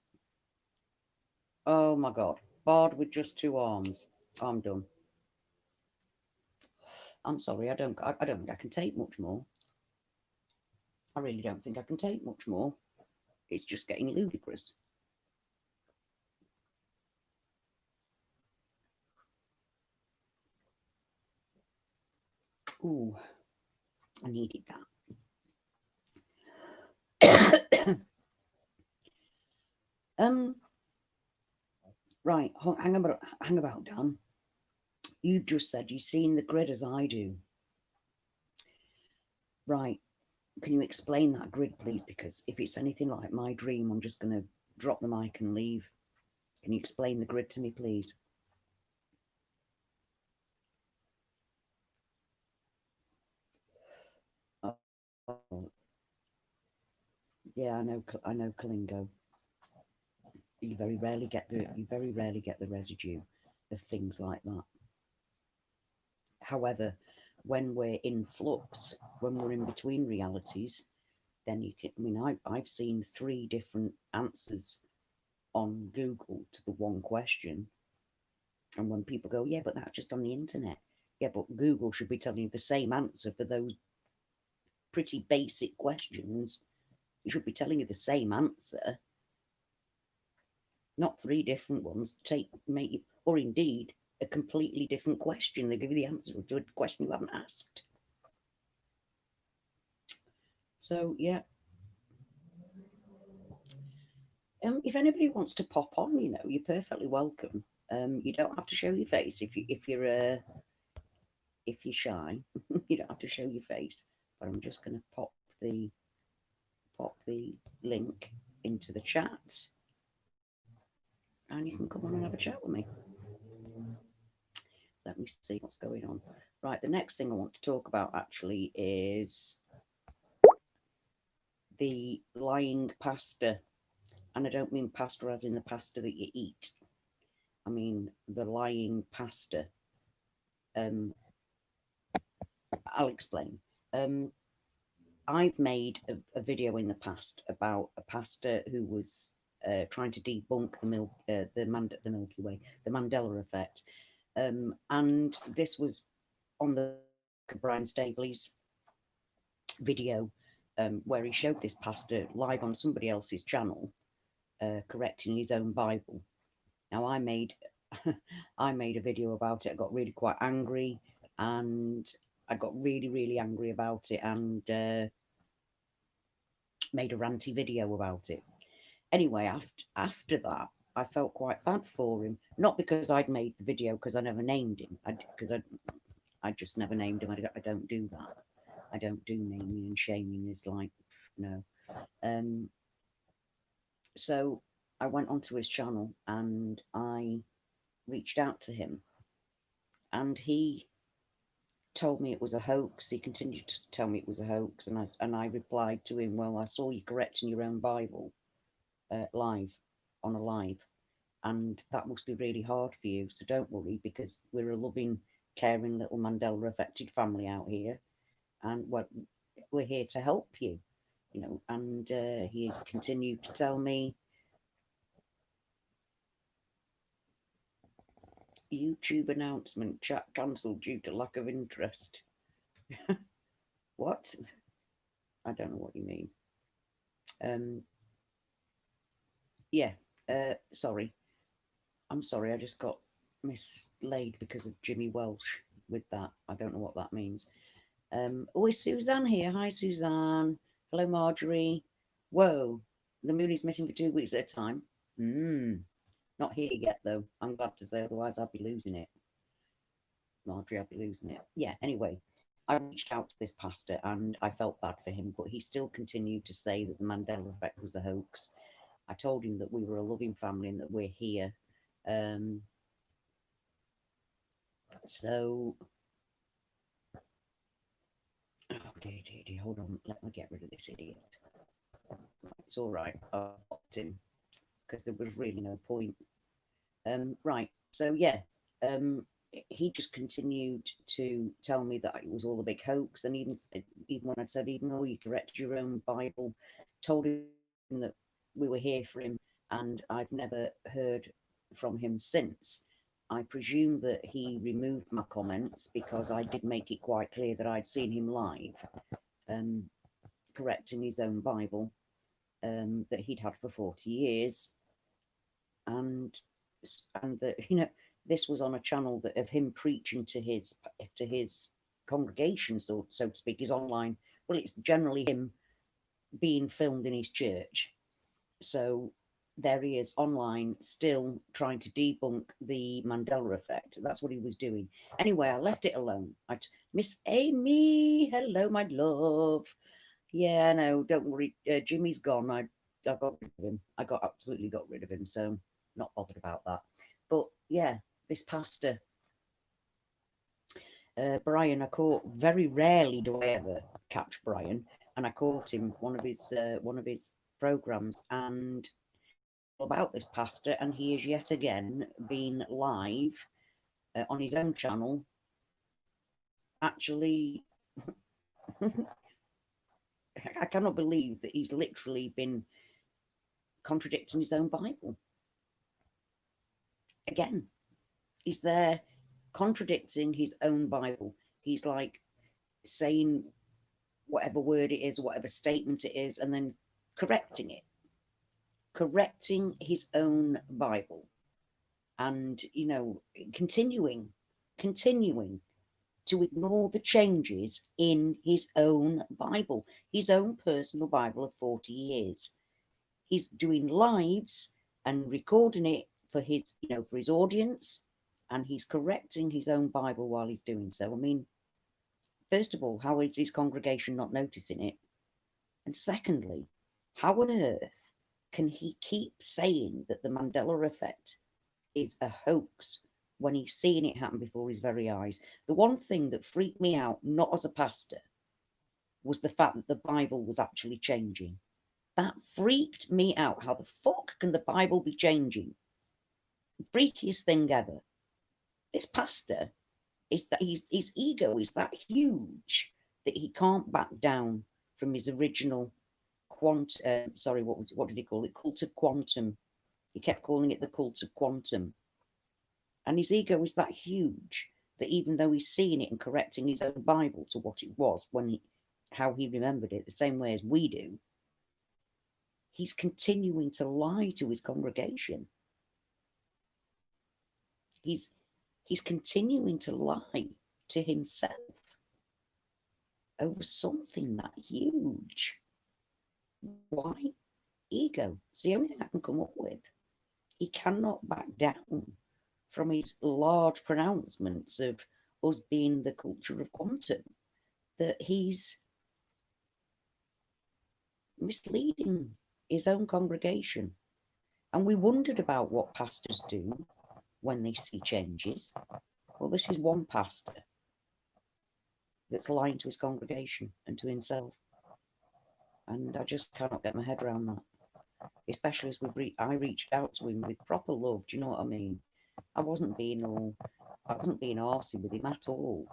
Oh my God. Barred with just two arms. I'm done. I'm sorry, I don't think I can take much more. I really don't think I can take much more. It's just getting ludicrous. Ooh, I needed that. um, right, hang about, Dan. You've just said you've seen the grid as I do. Right, can you explain that grid, please? Because if it's anything like my dream, I'm just going to drop the mic and leave. Can you explain the grid to me, please? Oh, yeah, I know Kalingo. You very rarely get the residue of things like that. However, when we're in flux, when we're in between realities, then you can. I mean, I've seen 3 different answers on Google to the one question, and when people go, yeah, but that's just on the internet. Yeah, but Google should be telling you the same answer for those pretty basic questions. It should be telling you the same answer, not 3 different ones. Or indeed a completely different question. They give you the answer to a question you haven't asked. So yeah, if anybody wants to pop on, you're perfectly welcome. You don't have to show your face if you're shy. You don't have to show your face. But I'm just going to pop the link into the chat, and you can come on and have a chat with me. Let me see what's going on. Right, the next thing I want to talk about actually is the lying pasta. And I don't mean pasta as in the pasta that you eat. I mean the lying pasta. Um, I'll explain. Um, I've made a video in the past about a pastor who was trying to debunk the Milky Way, the Mandela Effect, and this was on the Brian Stabley's video, where he showed this pastor live on somebody else's channel, correcting his own Bible. Now I made I made a video about it. I got really quite angry, and I got really angry about it, and made a ranty video about it. Anyway, after that, I felt quite bad for him. Not because I'd made the video, because I never named him. I just never named him. I don't do that. I don't do naming and shaming. Is like no. So I went onto his channel and I reached out to him, and he told me it was a hoax. He continued to tell me it was a hoax, and I replied to him, well, I saw you correcting your own Bible live on a live, and that must be really hard for you. So don't worry, because we're a loving, caring little Mandela affected family out here, and we're here to help you, And he continued to tell me, YouTube announcement, chat cancelled due to lack of interest. What? I don't know what you mean. Yeah, sorry. I'm sorry, I just got mislaid because of Jimmy Welsh with that. I don't know what that means. Oh, is Suzanne here? Hi, Suzanne. Hello, Marjorie. Whoa, the Mooney's missing for 2 weeks at a time. Not here yet, though. I'm glad to say, otherwise I'd be losing it. Marjorie, I'd be losing it. Yeah, anyway, I reached out to this pastor and I felt bad for him, but he still continued to say that the Mandela Effect was a hoax. I told him that we were a loving family and that we're here. So, oh dear, hold on, let me get rid of this idiot. It's all right. I popped him. because there was really no point. Right. So yeah, um, he just continued to tell me that it was all a big hoax, and even when I said, even though you corrected your own Bible, told him that we were here for him, and I've never heard from him since. I presume that he removed my comments because I did make it quite clear that I'd seen him live, um, correcting his own Bible, that he'd had for 40 years, and that this was on a channel that of him preaching to his congregation, so to speak, his online. Well, it's generally him being filmed in his church. So there he is online, still trying to debunk the Mandela effect. That's what he was doing. Anyway, I left it alone. Miss Amy, hello, my love. Yeah, no, don't worry. Jimmy's gone. I got rid of him. I absolutely got rid of him. So not bothered about that. But yeah, this pastor, Brian, I caught, very rarely do I ever catch Brian, and I caught him one of his programs, and about this pastor, and he is yet again been live on his own channel. Actually, I cannot believe that he's literally been contradicting his own Bible again. He's there contradicting his own Bible. He's like saying whatever word it is, whatever statement it is, and then correcting it, correcting his own Bible, and continuing to ignore the changes in his own Bible, his own personal Bible of 40 years. He's doing lives and recording it for his audience, and he's correcting his own Bible while he's doing so. I mean, first of all, how is his congregation not noticing it? And secondly, how on earth can he keep saying that the Mandela effect is a hoax when he's seeing it happen before his very eyes? The one thing that freaked me out, not as a pastor, was the fact that the Bible was actually changing. That freaked me out. How the fuck can the Bible be changing? Freakiest thing ever. This pastor is that his ego is that huge that he can't back down from his original what did he call it? Cult of quantum. He kept calling it the cult of quantum. And his ego is that huge that even though he's seeing it and correcting his own Bible to what it was how he remembered it, the same way as we do, he's continuing to lie to his congregation. He's continuing to lie to himself over something that huge. Why? Ego. It's the only thing I can come up with. He cannot back down from his large pronouncements of us being the culture of quantum, that he's misleading his own congregation. And we wondered about what pastors do when they see changes. Well, this is one pastor that's lying to his congregation and to himself. And I just cannot get my head around that. Especially as I reached out to him with proper love. Do you know what I mean? I wasn't being arsey with him at all.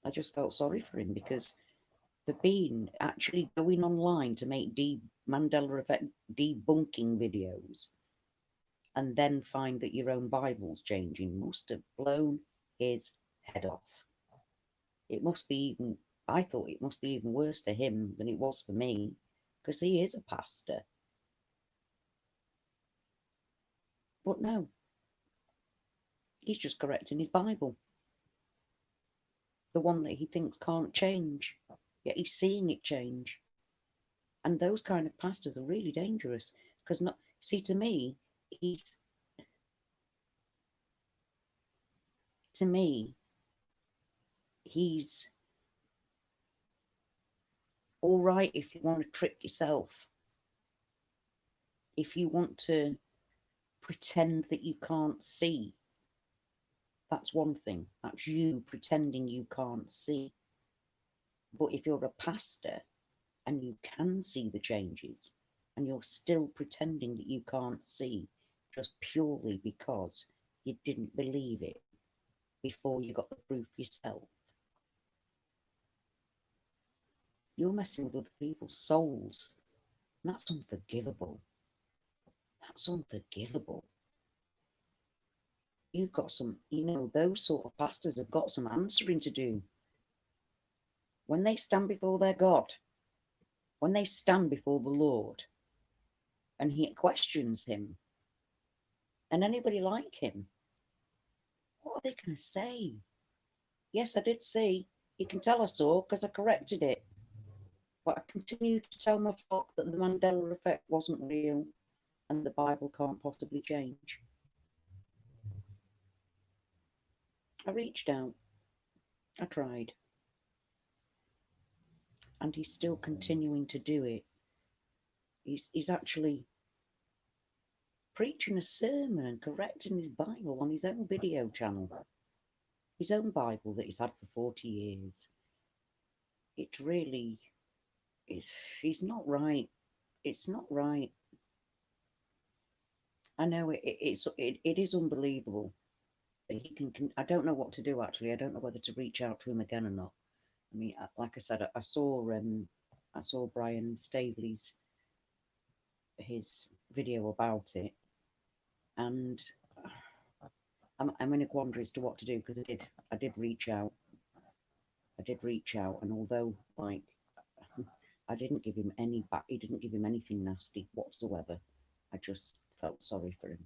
I just felt sorry for him because for actually going online to make Mandela Effect debunking videos and then find that your own Bible's changing must have blown his head off. I thought it must be even worse for him than it was for me, because he is a pastor. But no, he's just correcting his Bible, the one that he thinks can't change, yet he's seeing it change. And those kind of pastors are really dangerous, because to me, he's all right if you want to trick yourself, if you want to pretend that you can't see. That's one thing. That's you pretending you can't see. But if you're a pastor and you can see the changes, and you're still pretending that you can't see just purely because you didn't believe it before you got the proof yourself. You're messing with other people's souls, and that's unforgivable. That's unforgivable. You've got some, those sort of pastors have got some answering to do. When they stand before their God, when they stand before the Lord, and he questions him, and anybody like him, what are they going to say? Yes, I did see. You can tell I saw because I corrected it. But I continue to tell my flock that the Mandela Effect wasn't real and the Bible can't possibly change. I reached out. I tried. And he's still continuing to do it. He's actually preaching a sermon and correcting his Bible on his own video channel. His own Bible that he's had for 40 years. It really is. He's not right. It's not right. I know it is unbelievable that he can. I don't know what to do actually. I don't know whether to reach out to him again or not. I mean, like I said, I saw Brian Staveley's his video about it, and I'm in a quandary as to what to do because I did reach out. And although like I didn't give him any back, he didn't give him anything nasty whatsoever. I just felt sorry for him.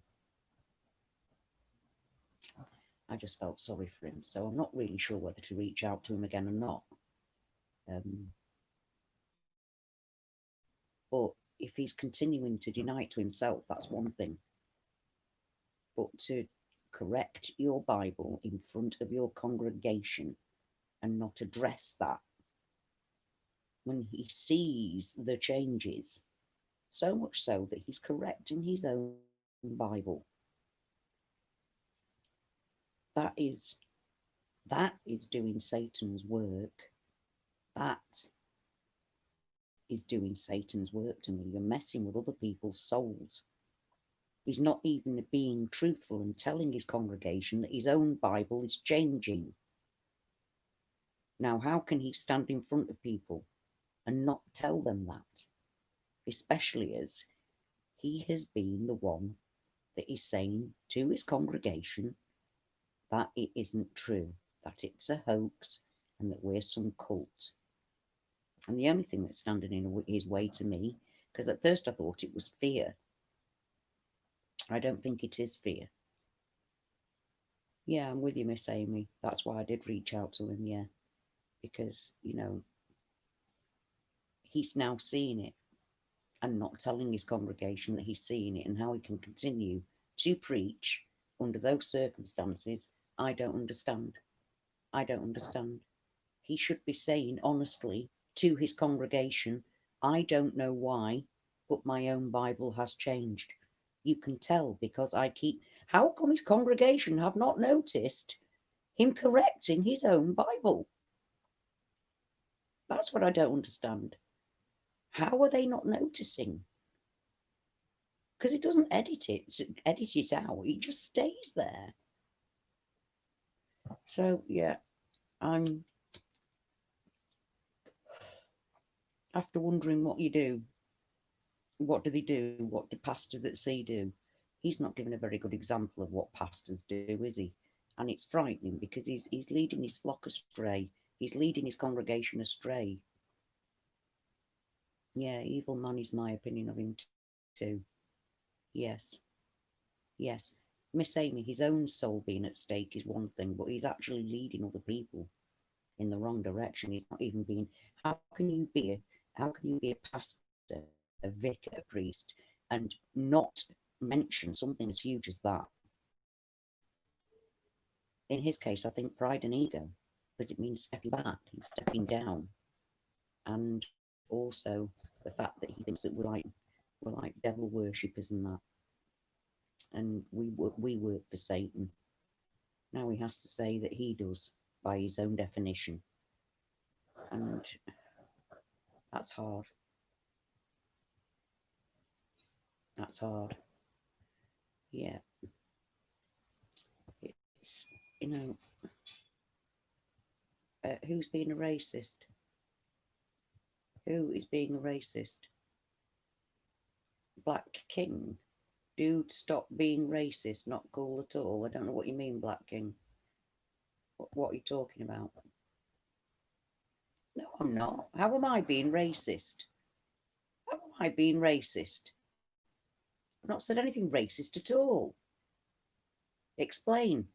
So I'm not really sure whether to reach out to him again or not. But if he's continuing to deny it to himself, that's one thing. But to correct your Bible in front of your congregation and not address that when he sees the changes, so much so that he's correcting his own Bible, that is doing Satan's work. That is doing Satan's work to me. You're messing with other people's souls. He's not even being truthful and telling his congregation that his own Bible is changing. Now, how can he stand in front of people and not tell them that? Especially as he has been the one that is saying to his congregation that it isn't true, that it's a hoax, and that we're some cult. And the only thing that's standing in his way to me, because at first I thought it was fear. I don't think it is fear. Yeah, I'm with you, Miss Amy. That's why I did reach out to him, yeah. Because, he's now seeing it and not telling his congregation that he's seeing it, and how he can continue to preach under those circumstances. I don't understand. He should be saying honestly to his congregation, I don't know why, but my own Bible has changed. You can tell because how come his congregation have not noticed him correcting his own Bible? That's what I don't understand. How are they not noticing? Because he doesn't edit it out. It just stays there. So yeah, I'm after wondering what you do. What do they do? What do pastors at sea do? He's not giving a very good example of what pastors do, is he? And it's frightening because he's leading his flock astray. He's leading his congregation astray. Yeah, evil man is my opinion of him too. Yes. Miss Amy, his own soul being at stake is one thing, but he's actually leading other people in the wrong direction. He's not even being. How can you be a pastor, a vicar, a priest, and not mention something as huge as that? In his case, I think pride and ego, because it means stepping back and stepping down, and also the fact that he thinks that we're like devil worshippers and that, and we work for Satan. Now he has to say that he does by his own definition, and that's hard. That's hard. Yeah. It's, you know, who's being a racist? Who is being a racist? Black King? Dude, stop being racist. Not cool at all. I don't know what you mean, Black King. What are you talking about? No, I'm not. How am I being racist? How am I being racist? I've not said anything racist at all. Explain.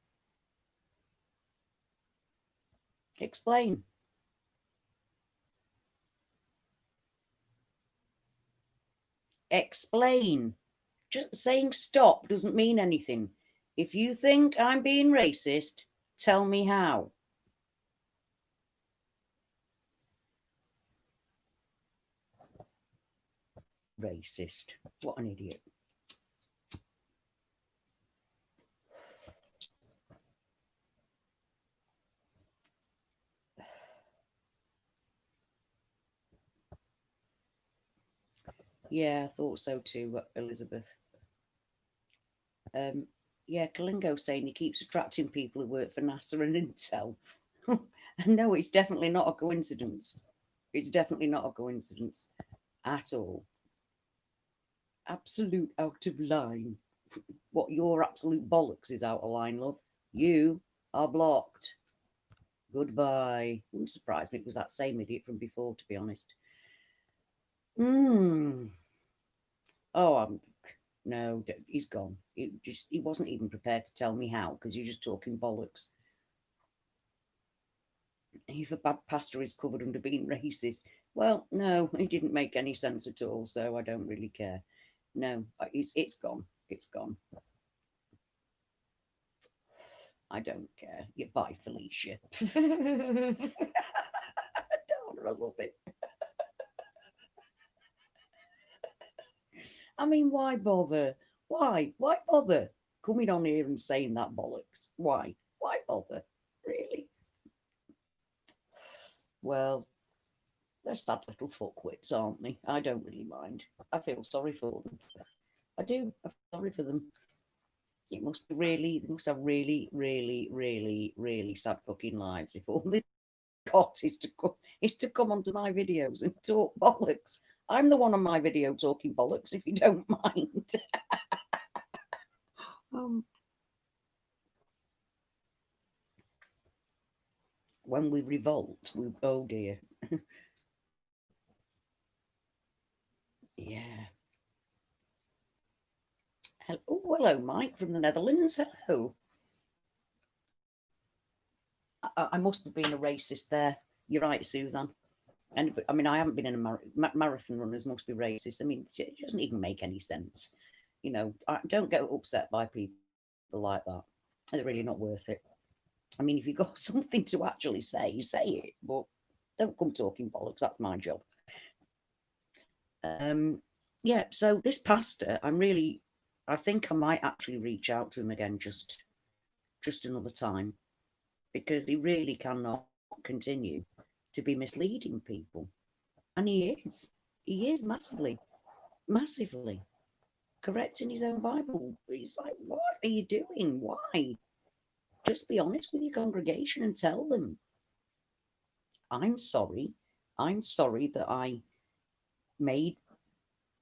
Explain. Explain. Just saying stop doesn't mean anything. If you think I'm being racist, tell me how. Racist. What an idiot. Yeah, I thought so too, Elizabeth. Yeah, Kalingo saying he keeps attracting people who work for NASA and Intel. And no, it's definitely not a coincidence. It's definitely not a coincidence at all. Absolute out of line. What, your absolute bollocks is out of line, love? You are blocked. Goodbye. Wouldn't surprise me it was that same idiot from before, to be honest. Hmm. Oh, no, he's gone. He wasn't even prepared to tell me how, because you're just talking bollocks. If a bad pastor is covered under being racist, well, no, it didn't make any sense at all, so I don't really care. No, it's gone. It's gone. I don't care. Yeah, bye, Felicia. Don't I love it? I mean, why bother? Why? Why bother coming on here and saying that bollocks? Why? Why bother? Really? Well, they're sad little fuckwits, aren't they? I don't really mind. I feel sorry for them. I do. I feel sorry for them. It must be really, they must have really, really, really, really sad fucking lives if all they've got is to come onto my videos and talk bollocks. I'm the one on my video talking bollocks, if you don't mind. um, when we revolt, oh dear. Yeah. Oh, hello, Mike from the Netherlands. Hello. I must have been a racist there. You're right, Suzanne. And I mean, I haven't been in a marathon runners must be racist. I mean, it doesn't even make any sense. You know, I don't get upset by people like that. They're really not worth it. I mean, if you've got something to actually say it, but don't come talking bollocks. That's my job. Um, yeah. So this pastor, I think I might actually reach out to him again just another time because he really cannot continue to be misleading people, and he is massively, massively correcting his own Bible. He's like, what are you doing? Why? Just be honest with your congregation and tell them, I'm sorry. I'm sorry that I made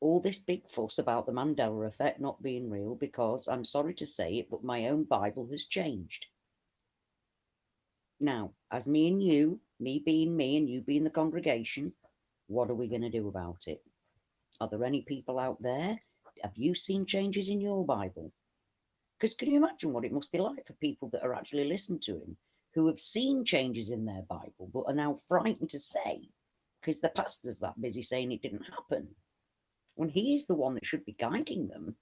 all this big fuss about the Mandela effect not being real because I'm sorry to say it, but my own Bible has changed. Now, as me and you, me being me and you being the congregation, what are we going to do about it? Are there any people out there? Have you seen changes in your Bible? Because can you imagine what it must be like for people that are actually listening to him, who have seen changes in their Bible, but are now frightened to say, because the pastor's that busy saying it didn't happen, when he is the one that should be guiding them.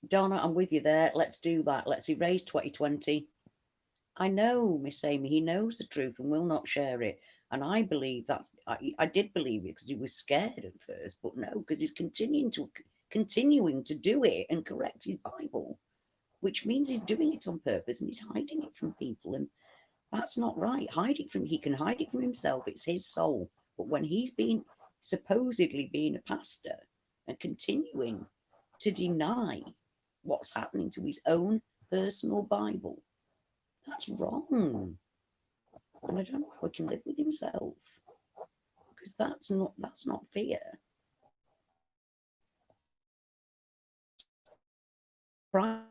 Donna, I'm with you there. Let's do that. Let's erase 2020. I know, Miss Amy, he knows the truth and will not share it. And I believe I did believe it because he was scared at first, but no, because he's continuing to do it and correct his Bible, which means he's doing it on purpose and he's hiding it from people. And that's not right. He can hide it from himself. It's his soul. But when he's being supposedly being a pastor and continuing to deny what's happening to his own personal Bible. That's wrong. And I don't know how he can live with himself, because that's not fear. Pride.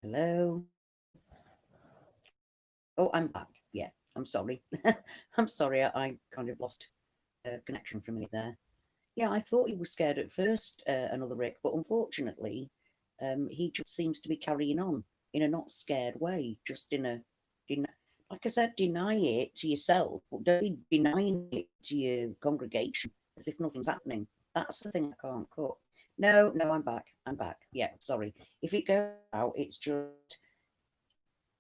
Hello. Oh, I'm back. Yeah, I'm sorry. I'm sorry. I kind of lost connection for a minute there. Yeah, I thought he was scared at first, another Rick, but unfortunately, he just seems to be carrying on in a not scared way, just in a, like I said, deny it to yourself, but don't be denying it to your congregation as if nothing's happening. That's the thing I can't cut. No, I'm back. I'm back. Yeah, sorry. If it goes out, it's just,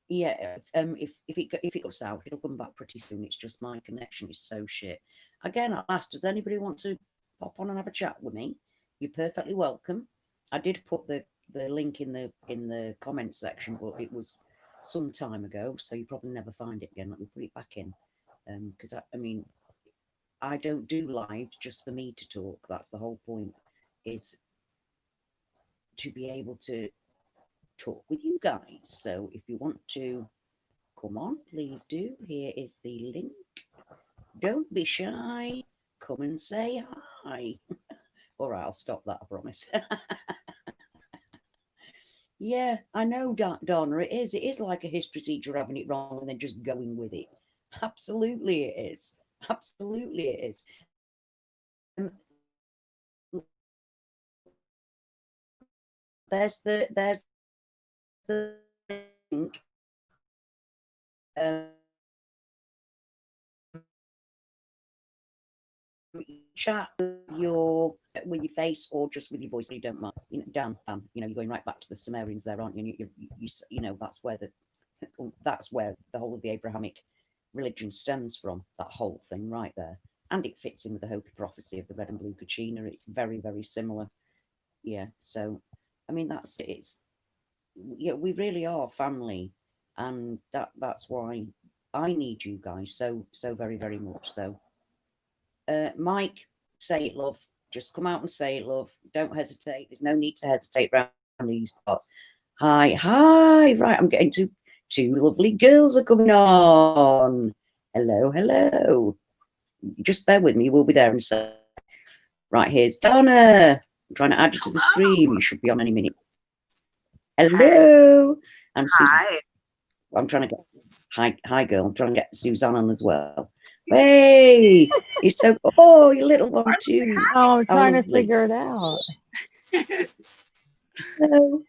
yeah. If it goes out, it'll come back pretty soon. It's just my connection is so shit. Again, at last, does anybody want to pop on and have a chat with me? You're perfectly welcome. I did put the link in the comments section, but it was some time ago, so you probably never find it again. Let me put it back in, because I mean, I don't do live just for me to talk. That's the whole point, is to be able to talk with you guys. So if you want to come on, please do. Here is the link. Don't be shy. Come and say hi. All right, I'll stop that, I promise. Yeah, I know, Donna, it is. It is like a history teacher having it wrong and then just going with it. Absolutely it is. Absolutely it is. There's the link. Chat with your face or just with your voice. You don't mind. You know, Dan, you're going right back to the Sumerians there, aren't you? You know, that's where the whole of the Abrahamic religion stems from. That whole thing right there, and it fits in with the Hopi prophecy of the red and blue Kachina. It's very, very similar. Yeah. So, I mean, that's it. It's, yeah, we really are family, and that's why I need you guys so very, very much. So, Mike, say it, love. Just come out and say it, love. Don't hesitate. There's no need to hesitate around these parts. Hi. Right, I'm getting two lovely girls are coming on. Hello. Just bear with me. We'll be there in a sec. Right, here's Donna. I'm trying to add you to the stream. You should be on any minute. Hello. And Susan. Hi. I'm trying to get hi girl. I'm trying to get Suzanne on as well. Hey, you're so, oh, you little one too. Oh, I'm trying to figure it out. Hello.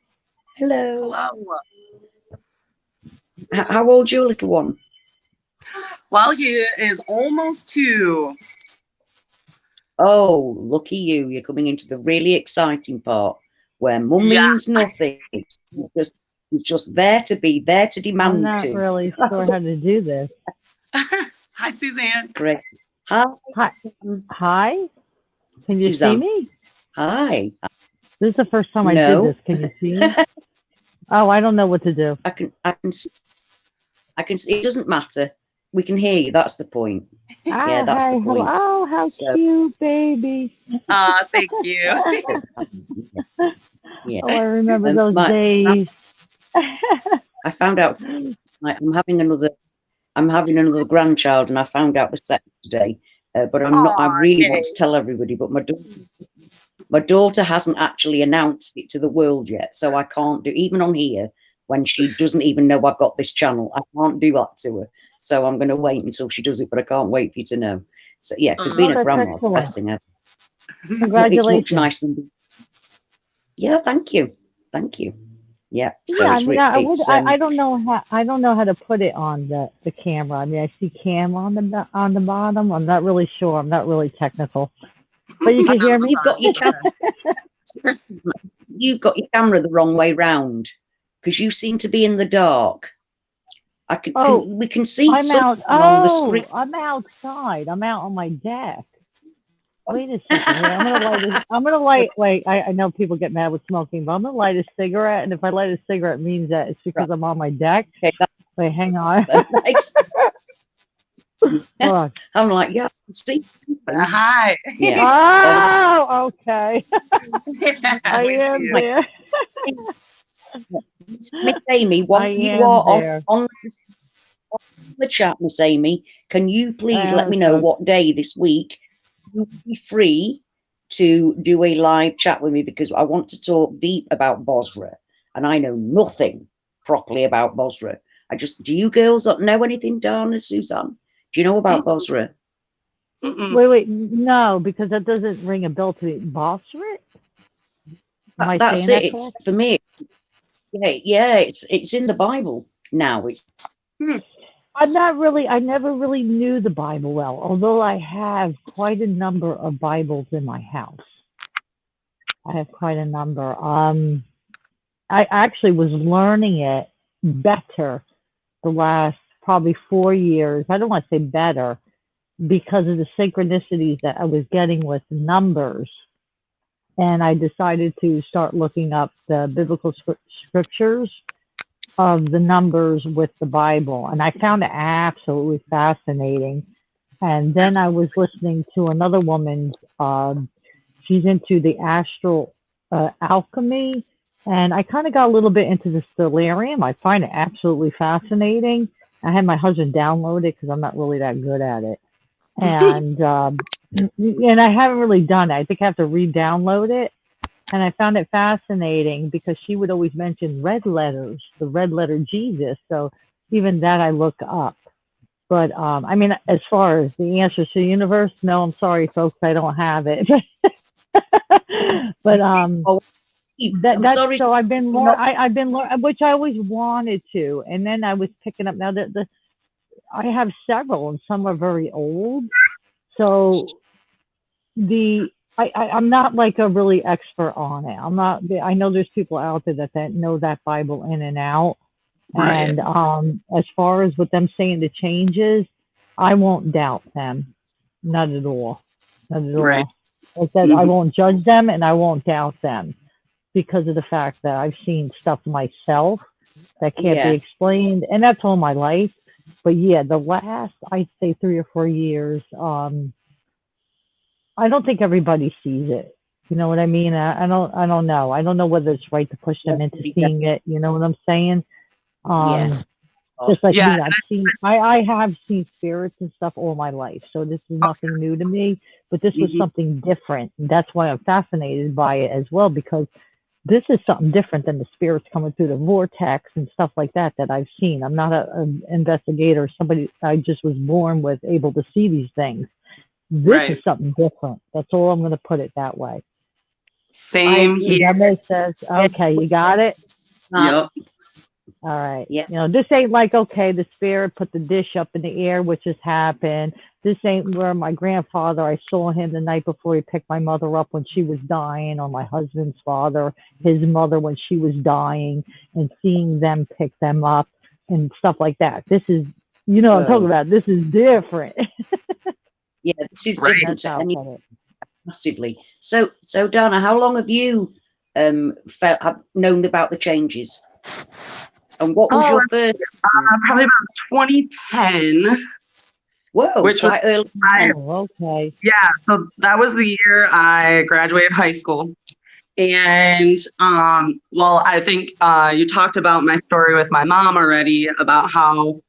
Hello. How old's your little one? Well, he is almost 2. Oh, lucky you. You're coming into the really exciting part where mum means nothing. It's just there to be, there to demand I'm not really sure how to do this. Hi, Suzanne. Great. Hi. Hi. Can you Suzanne. see me? Hi. This is the first time I did this. Can you see me? Oh, I don't know what to do. I can see. It doesn't matter. We can hear you. That's the point. Yeah, that's the point. Oh, how cute, baby. Thank you. Yeah. Oh, I remember those days. I found out I'm having another grandchild, and I found out the sex today. But I'm not. I really want to tell everybody, but my daughter hasn't actually announced it to the world yet, so I can't do, even on here, when she doesn't even know I've got this channel. I can't do that to her. So I'm going to wait until she does it, but I can't wait for you to know. So yeah, because being a grandma is the best thing ever. Congratulations. It's much nicer. Yeah, thank you. Yeah. So yeah, I don't know how to put it on the camera. I mean, I see cam on the bottom. I'm not really sure. I'm not really technical. But you can hear me. You've got your camera the wrong way round, because you seem to be in the dark. We can see I'm out. something on the screen. I'm outside. I'm out on my deck. Wait a second here. I'm gonna light this. I'm gonna light. Wait, I know people get mad with smoking, but I'm gonna light a cigarette. And if I light a cigarette, it means that it's because I'm on my deck. Okay, Wait, hang on. Hold on. I'm like, yeah, I can see. Hi. Yeah. Oh, okay. I We see am you. there. Miss Amy, while I you am are there. on the chat, Miss Amy, can you please let me know Okay. what day this week you'll be free to do a live chat with me, because I want to talk deep about Bosra, and I know nothing properly about Bosra. Do you girls know anything, Dana, Suzanne? Do you know about Bosra? Wait, no, because that doesn't ring a bell to me. Bosrit? Am I That's saying it. that correct? For me. Yeah, it's in the Bible now. I never really knew the Bible well, although I have quite a number of Bibles in my house. I have quite a number. I actually was learning it better the last probably 4 years. I don't want to say better because of the synchronicities that I was getting with numbers. And I decided to start looking up the biblical scriptures of the numbers with the Bible. And I found it absolutely fascinating. And then I was listening to another woman. She's into the astral alchemy. And I kind of got a little bit into the stellarium. I find it absolutely fascinating. I had my husband download it because I'm not really that good at it. And and I haven't really done it. I think I have to re-download it. And I found it fascinating because she would always mention red letters, the red letter Jesus. So even that I look up. But I mean, as far as the answers to the universe, no, I'm sorry, folks, I don't have it. But I'm that's sorry. so I've been which I always wanted to, and then I was picking up now that I have several, and some are very old. So I'm not like a really expert on it. I'm not. I know there's people out there that know that Bible in and out. Right. And as far as with them saying the changes, I won't doubt them. Not at all. Not at Right. all. I said I won't judge them and I won't doubt them because of the fact that I've seen stuff myself that can't be explained, and that's all my life. But yeah, the last I'd say 3 or 4 years, I don't think everybody sees it. You know what I mean? I don't know. I don't know whether it's right to push them into seeing it. You know what I'm saying? Just like Yeah. me, I have seen spirits and stuff all my life, so this is nothing new to me. But this was something different. And that's why I'm fascinated by it as well, because this is something different than the spirits coming through the vortex and stuff like that I've seen. I'm not an investigator. Somebody I just was born with, able to see these things. This is something different. That's all I'm going to put it that way. Same here. That makes sense. Okay, you got it? Yep. All right. Yeah. You know, this ain't like, okay, the spirit put the dish up in the air, which has happened. This ain't where my grandfather, I saw him the night before he picked my mother up when she was dying, or my husband's father, his mother when she was dying, and seeing them pick them up and stuff like that. This is, you know what I'm talking about. This is different. Yeah, this is Right. different to any massively. So Dana, how long have you have known about the changes? And what was your first? Probably about 2010. Whoa, which quite was early. Okay. Yeah, so that was the year I graduated high school. And well, I think you talked about my story with my mom already about how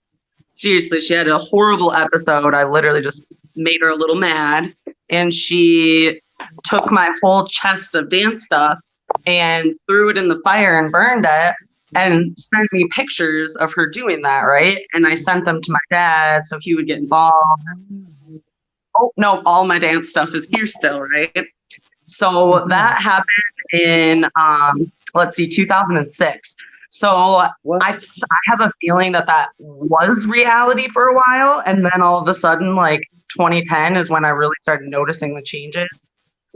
seriously she had a horrible episode. I literally just made her a little mad, and she took my whole chest of dance stuff and threw it in the fire and burned it and sent me pictures of her doing that, right? And I sent them to my dad so he would get involved. Oh no, all my dance stuff is here still, right? So that happened in let's see, 2006. So I have a feeling that was reality for a while, and then all of a sudden, like 2010 is when I really started noticing the changes.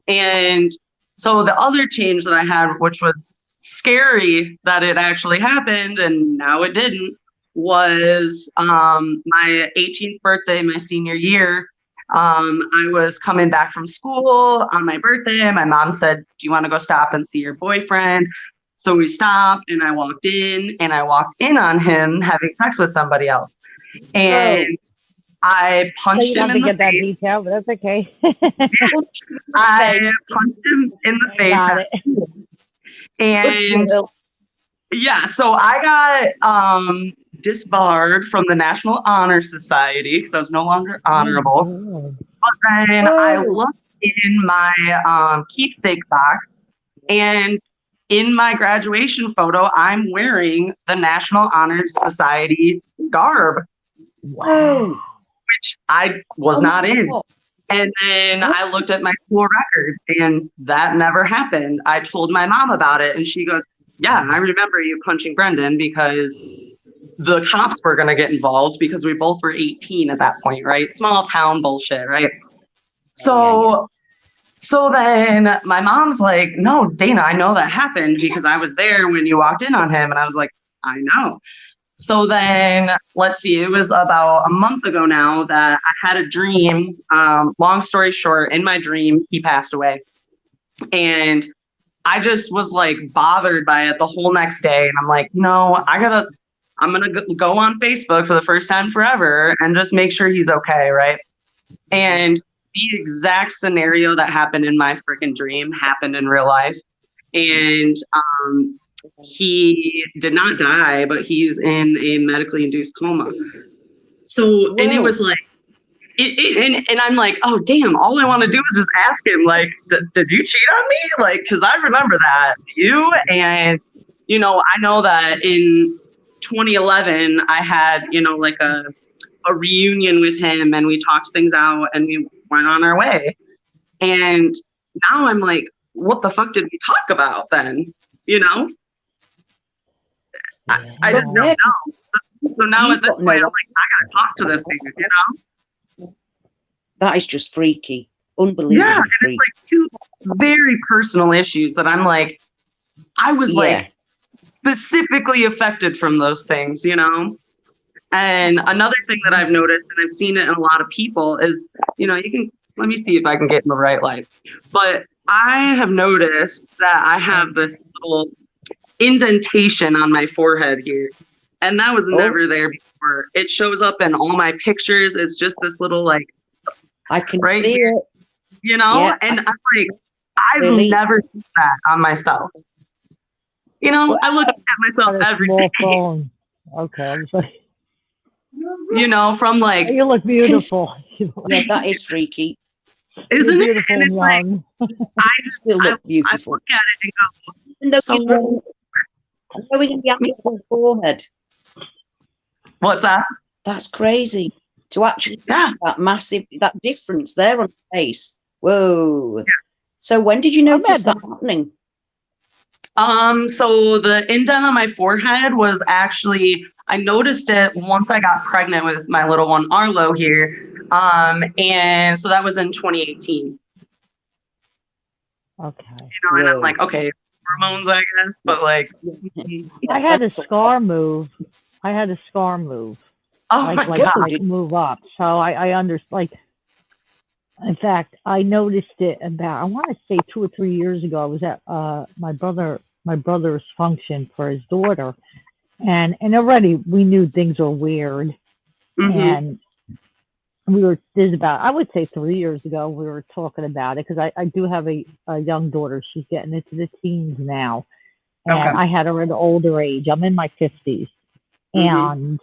And so the other change that I had, which was scary that it actually happened and now it didn't, was my 18th birthday, my senior year. I was coming back from school on my birthday. My mom said, "Do you want to go stop and see your boyfriend?" So we stopped, and I walked in on him having sex with somebody else. And I So punched you don't him have to in the get that face. detail, but that's okay. I punched him in the I face got at it. school. Good And girl. yeah, so I got disbarred from the National Honor Society because I was no longer honorable. Oh, But then I Whoa. looked in my keepsake box, and in my graduation photo, I'm wearing the National Honor Society garb, Whoa. which I was Oh my not in. God. And then What? I looked at my school records, and that never happened. I told my mom about it, and she goes, "Yeah, I remember you punching Brendan because the cops were going to get involved because we both were 18 at that point, right? Small town bullshit, right?" Yeah. So then my mom's like, "No, Dana, I know that happened because I was there when you walked in on him." And I was like, "I know." So then, let's see, it was about a month ago now that I had a dream. Long story short, in my dream, he passed away. And I just was like bothered by it the whole next day. And I'm like, no, I'm going to go on Facebook for the first time forever and just make sure he's okay. Right. And the exact scenario that happened in my freaking dream happened in real life. And he did not die, but he's in a medically induced coma. So, and it Whoa. was like, and I'm like, oh damn! All I want to do is just ask him, like, did you cheat on me? Like, because I remember that you and I know that in 2011 I had like a reunion with him, and we talked things out, and we went on our way. And now I'm like, what the fuck did we talk about then? You know, I just yeah. don't Yeah. know. So now You've at this got point, I'm no. like, I gotta talk to this dude. That is just freaky. Yeah, and Unbelievably it's freaky. like two very personal issues that I'm like, I was Yeah. like specifically affected from those things. And another thing that I've noticed, and I've seen it in a lot of people, is you can let me see if I can get in the right light. But I have noticed that I have this little indentation on my forehead here. And that was Oh, never there before. It shows up in all my pictures. It's just this little like I can right see here, it. and Yeah. I'm like, I've Really. never seen that on myself. Well, I look at myself Got a every small day, phone. Okay, I was like, from like, you look I can. beautiful. Yeah, that is freaky. You're isn't it? beautiful And and it's like, young. You still I look beautiful. look at it and Even go, though so you're growing in the actual forehead. what's that? That's crazy. To actually Yeah. that difference there on the face. Whoa. So when did you notice that happening? So the indent on my forehead was actually, I noticed it once I got pregnant with my little one, Arlo here. And so that was in 2018. Okay. And I'm like, okay, hormones, I guess, but like, I had a scar move. oh my God. Like move up. So I understand. Like, in fact, I noticed it about, I want to say 2 or 3 years ago. I was at my brother's function for his daughter, and already we knew things were weird, and there's about, I would say 3 years ago, we were talking about it because I do have a young daughter. She's getting into the teens now, and Okay. I had her at an older age. I'm in my 50s, and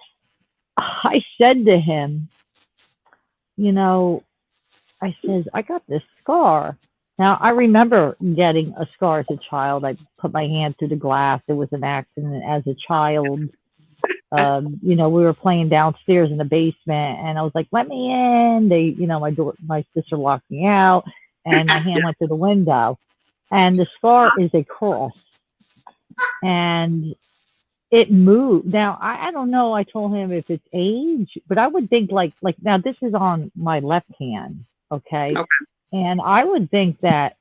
I said to him, I says, I got this scar. Now, I remember getting a scar as a child. I put my hand through the glass. It was an accident as a child. We were playing downstairs in the basement, and I was like, let me in. My sister locked me out, and my hand went through the window. And the scar is a cross. And it moved. Now, I don't know. I told him if it's age, but I would think like now this is on my left hand. Okay. And I would think that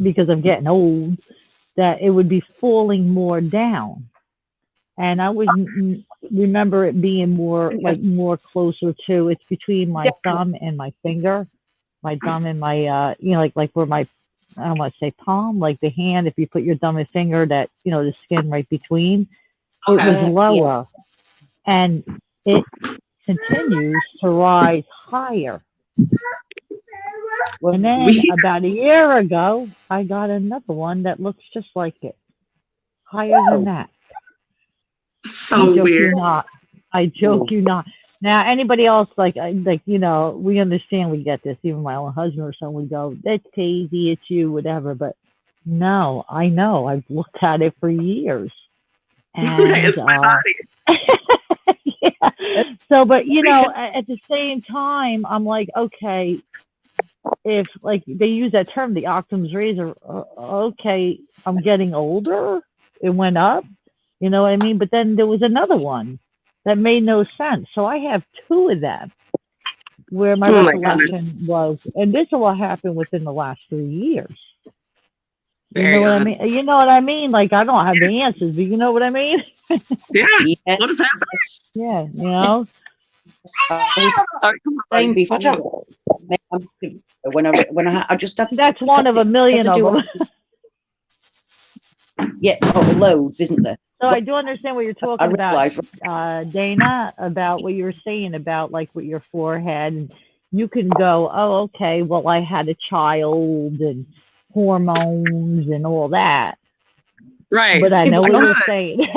because I'm getting old, that it would be falling more down. and I always remember it being more closer to, it's between my thumb and my finger, my thumb and my like where my, I don't want to say palm, like the hand, if you put your thumb and finger, that the skin right between, it was Okay. lower, and it continues to rise higher. Well, And then about a year ago, I got another one that looks just like it, higher than that. I So joke you weird. not. I joke you not. Now, anybody else, we understand, we get this. Even my own husband or someone would go, "That's crazy, it's you, whatever." But no, I know. I've looked at it for years, and It's my body. yeah. So, but at the same time, I'm like, okay, if like they use that term, the Occam's razor, okay, I'm getting older. It went up. You know what I mean? But then there was another one that made no sense. So I have two of them where my Oh my goodness. recollection was, and this is what happened within the last 3 years. You Very know what I odd. mean? You know what I mean? Like, I don't have the answers, but you know what I mean? Yeah. yes, What is happening? yes, Yeah, I was Sorry, come saying on. before, Watch out. I just had to That's one of a million of do them. loads, isn't there? So I do understand what you're I talking about, realised, Dana, about what you were saying about like with your forehead. And you can go, oh, okay, well, I had a child and hormones and all that. Right. But I know I what know you're saying.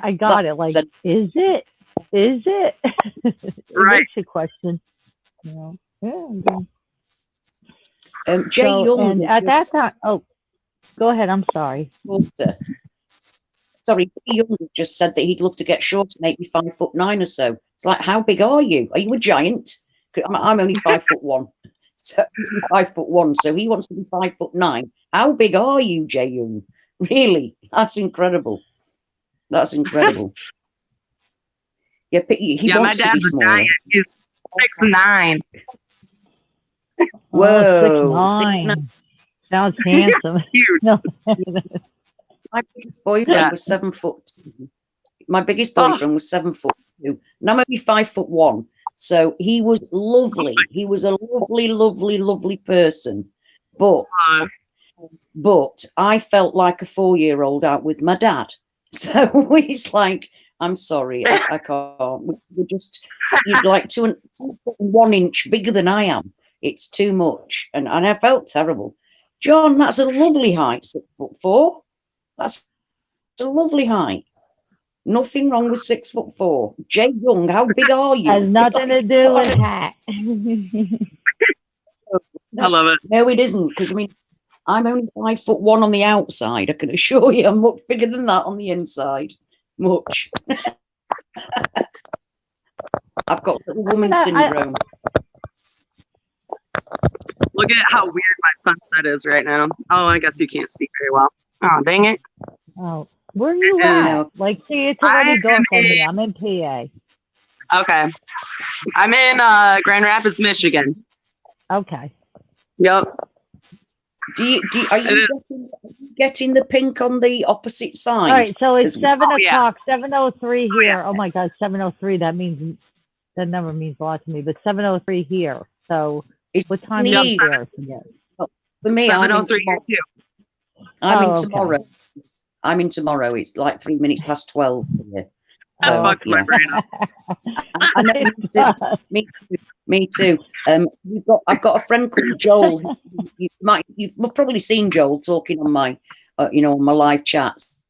I got it. Like, said, is it? Is it? It Right. makes you question. Yeah. Jay So, Young, and at that time, oh, go ahead. I'm sorry. Sorry, Jay Young just said that he'd love to get short, maybe 5'9" or so. It's like, how big are you? Are you a giant? 'Cause I'm only 5'1", so 5'1", so he wants to be 5'9". How big are you, Jay Young? Really, that's incredible. That's incredible. Yeah, he Yeah, my wants to be dad's a smaller. giant. He's 6'9". Whoa, Oh, 6'9". Sounds Yeah, handsome. huge. No. My biggest boyfriend was 7 foot. My biggest Oh, boyfriend was 7'2", and I'm only 5'1". So he was lovely. He was a lovely, lovely, lovely person. But I felt like a 4-year-old out with my dad. So he's like, I'm sorry, I can't. We're just, you're like 1 inch bigger than I am. It's too much. And I felt terrible. John, that's a lovely height, 6'4". That's a lovely height. Nothing wrong with 6'4". Jay Young, how big are you? Has nothing to do with that. I love it. No, it isn't. Because I mean, I'm only 5'1" on the outside. I can assure you, I'm much bigger than that on the inside. Much. I've got little woman syndrome. Look at how weird my sunset is right now. Oh, I guess you can't see very well. Oh, dang it. Oh, where are you Yeah. at? Like, see, it's already I'm dark on me. in- I'm in PA. Okay. I'm in Grand Rapids, Michigan. Okay. Yep. Are you getting the pink on the opposite side? All right, so it's As well? 7 yeah. o'clock, 7:03 here. yeah. Oh my God, 7:03. That number means a lot to me. But 7:03 here. So It's what time in is the it there? Yes. For me, I'm in 7:03 tomorrow. too. Tomorrow. I'm in tomorrow. It's like 3 minutes past 12 here. So, That fucks my brain up. I know, me too. I've got a friend called Joel. You've probably seen Joel talking on my, on my live chats.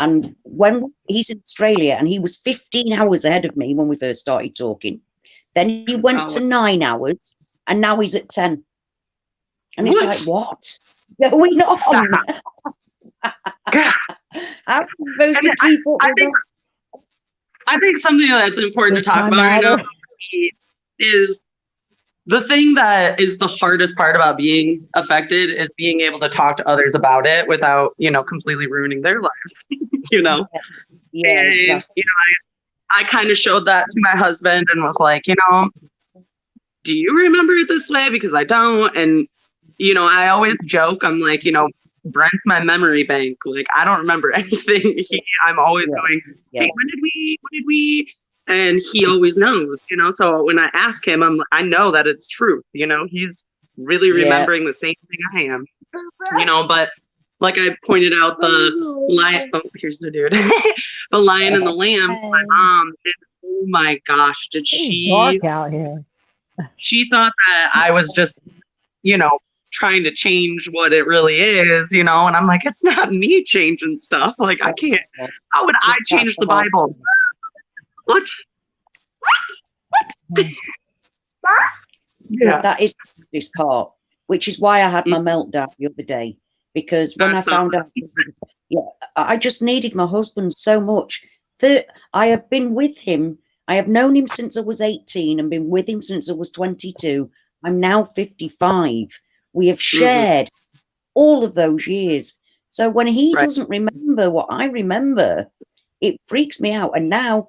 And when he's in Australia, and he was 15 hours ahead of me when we first started talking. Then he went to 9 hours, and now he's at 10. And it's like, what? Going on? How are you supposed to keep up with that? I think something that's important to talk about right now is the thing that is the hardest part about being affected is being able to talk to others about it without, completely ruining their lives, Yeah, and, exactly. I kind of showed that to my husband and was like, do you remember it this way? Because I don't. And, I always joke. I'm like, Brent's my memory bank. Like, I don't remember anything. I'm always going, hey, when did we? And he always knows, you know. So when I ask him, I know that it's true. You know, he's really remembering the same thing I am. You know, but like I pointed out, the lion. Oh, here's the dude. The Lion and the Lamb. My mom. Oh my gosh, did she? Dark out here. She thought that I was just, you know, trying to change what it really is, you know, and I'm like, it's not me changing stuff. Like, I can't. How would I change the Bible? What? Yeah. That is this part, which is why I had my meltdown the other day, because when I found out, I just needed my husband so much. I have been with him. I have known him since I was 18 and been with him since I was 22. I'm now 55. We have shared all of those years. So when he doesn't remember what I remember, it freaks me out. And now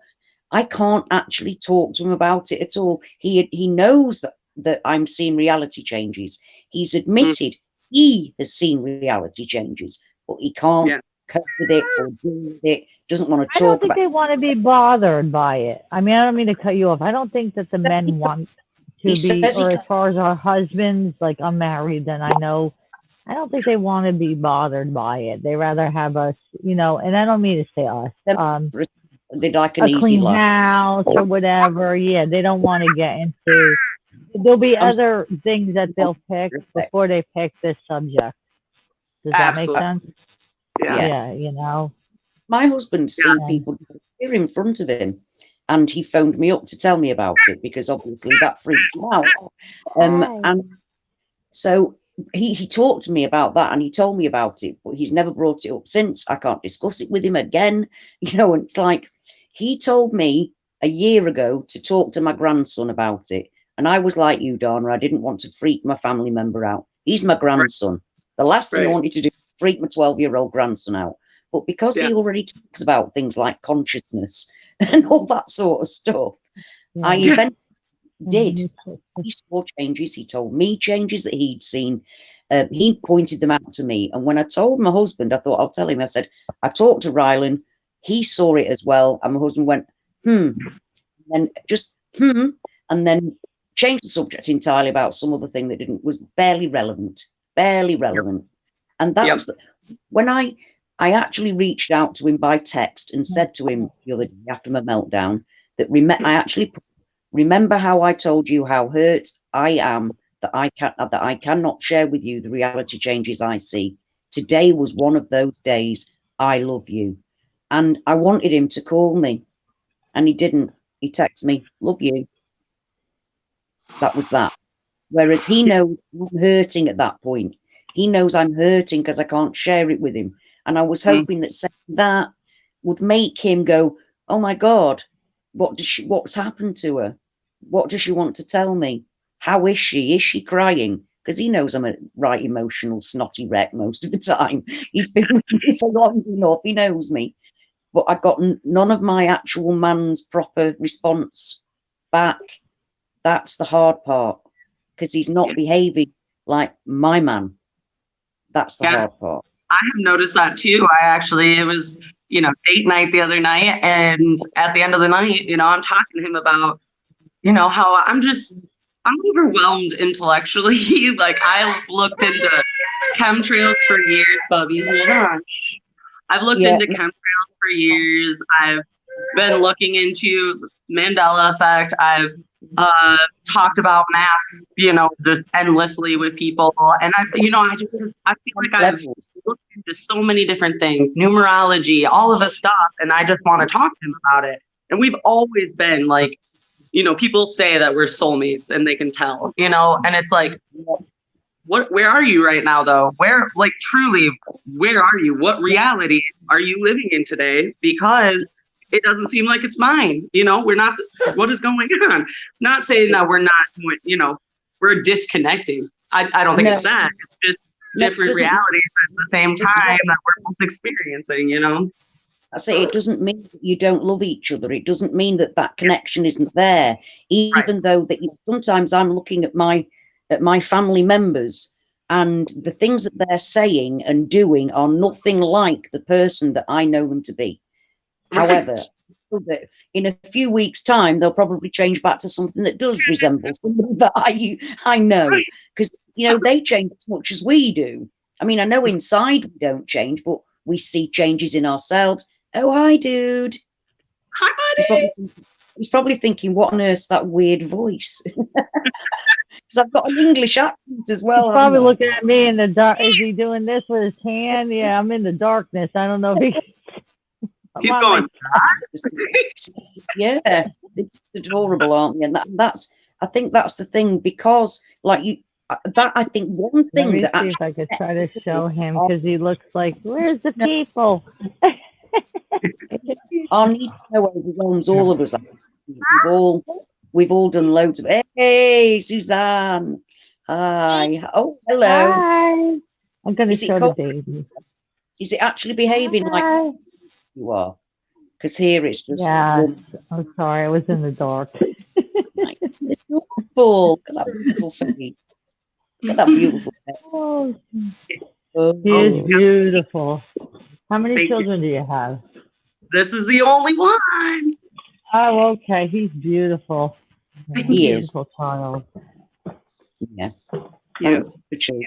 I can't actually talk to him about it at all. He knows that I'm seeing reality changes. He's admitted he has seen reality changes, but he can't cope with it or deal with it. Doesn't want to talk about it. I don't think they want to be bothered by it. I mean, I don't mean to cut you off. I don't think that the men want to be, or as far as our husbands, like I'm married, and I know, I don't think they want to be bothered by it. They rather have us, you know, and I don't mean to say us, they like an a easy clean life. house or whatever. Yeah, they don't want to get into, there'll be other things that they'll pick before they pick this subject. Does that make sense? Yeah, you know. My husband's seen people here in front of him, and he phoned me up to tell me about it because obviously that freaked him out. And so he talked to me about that, and he told me about it, but he's never brought it up since. I can't discuss it with him again, you know. And it's like he told me a year ago to talk to my grandson about it, and I was like you, Dana. I didn't want to freak my family member out. He's my grandson. The last thing I wanted to do was freak my 12-year-old grandson out. But because he already talks about things like consciousness and all that sort of stuff, I eventually did. He saw changes. He told me changes that he'd seen. He pointed them out to me. And when I told my husband, I thought, I'll tell him. I said, I talked to Rylan. He saw it as well. And my husband went, and then just, and then changed the subject entirely about some other thing that was barely relevant. And that was when I actually reached out to him by text and said to him the other day after my meltdown that I actually remember how I told you how hurt I am that I cannot share with you the reality changes I see. Today was one of those days. I love you. And I wanted him to call me, and he didn't. He texted me, love you. That was that. Whereas he knows I'm hurting at that point. He knows I'm hurting because I can't share it with him. And I was hoping that saying that would make him go, oh my God, what's happened to her? What does she want to tell me? How is she? Is she crying? Because he knows I'm a right emotional, snotty wreck most of the time. He's been with me for long enough. He knows me. But I got none of my actual man's proper response back. That's the hard part. Because he's not behaving like my man. That's the hard part. I have noticed that too. It was, you know, date night the other night. And at the end of the night, you know, I'm talking to him about, you know, how I'm overwhelmed intellectually. Like, I looked into chemtrails for years, Bubby. Hold on. I've looked into chemtrails for years. I've been looking into Mandela Effect. I've talked about masks, you know, just endlessly with people. And I feel like I've looked into so many different things, numerology, all of this stuff. And I just want to talk to him about it. And we've always been like, you know, people say that we're soulmates and they can tell, you know, and it's like, where are you right now though? Truly, where are you? What reality are you living in today? Because it doesn't seem like it's mine. You know, we're not what is going on? Not saying that we're not, you know, we're disconnecting. I don't think it's that. It's just different realities at the same time that we're both experiencing, you know? I say it doesn't mean that you don't love each other. It doesn't mean that connection isn't there. Even though that sometimes I'm looking at my family members and the things that they're saying and doing are nothing like the person that I know them to be. However, in a few weeks' time, they'll probably change back to something that does resemble somebody that I know, because they change as much as we do. I mean, I know inside we don't change, but we see changes in ourselves. Oh, hi, dude. Hi, buddy. He's probably thinking, what on earth's that weird voice? Because I've got an English accent as well. He's probably looking at me in the dark. Is he doing this with his hand? Yeah, I'm in the darkness. I don't know if he. He's going. Yeah, they're adorable, aren't they? And I think that's the thing, because like I think one thing. Let me see if I could try to show him, because he looks like, where's the people? Our need to know overwhelms all of us. We've all done loads of. Hey, Suzanne. Hi. Oh, hello. Hi. I'm going to show the baby. Is it actually behaving like you are? Because here it's just. Yeah. I'm sorry. I was in the dark. It's beautiful. Look at that beautiful face. Look at that beautiful face. He is beautiful. How many children do you have? This is the only one. Oh, okay. He's beautiful. He is. Beautiful child. Yeah. Yeah. He's a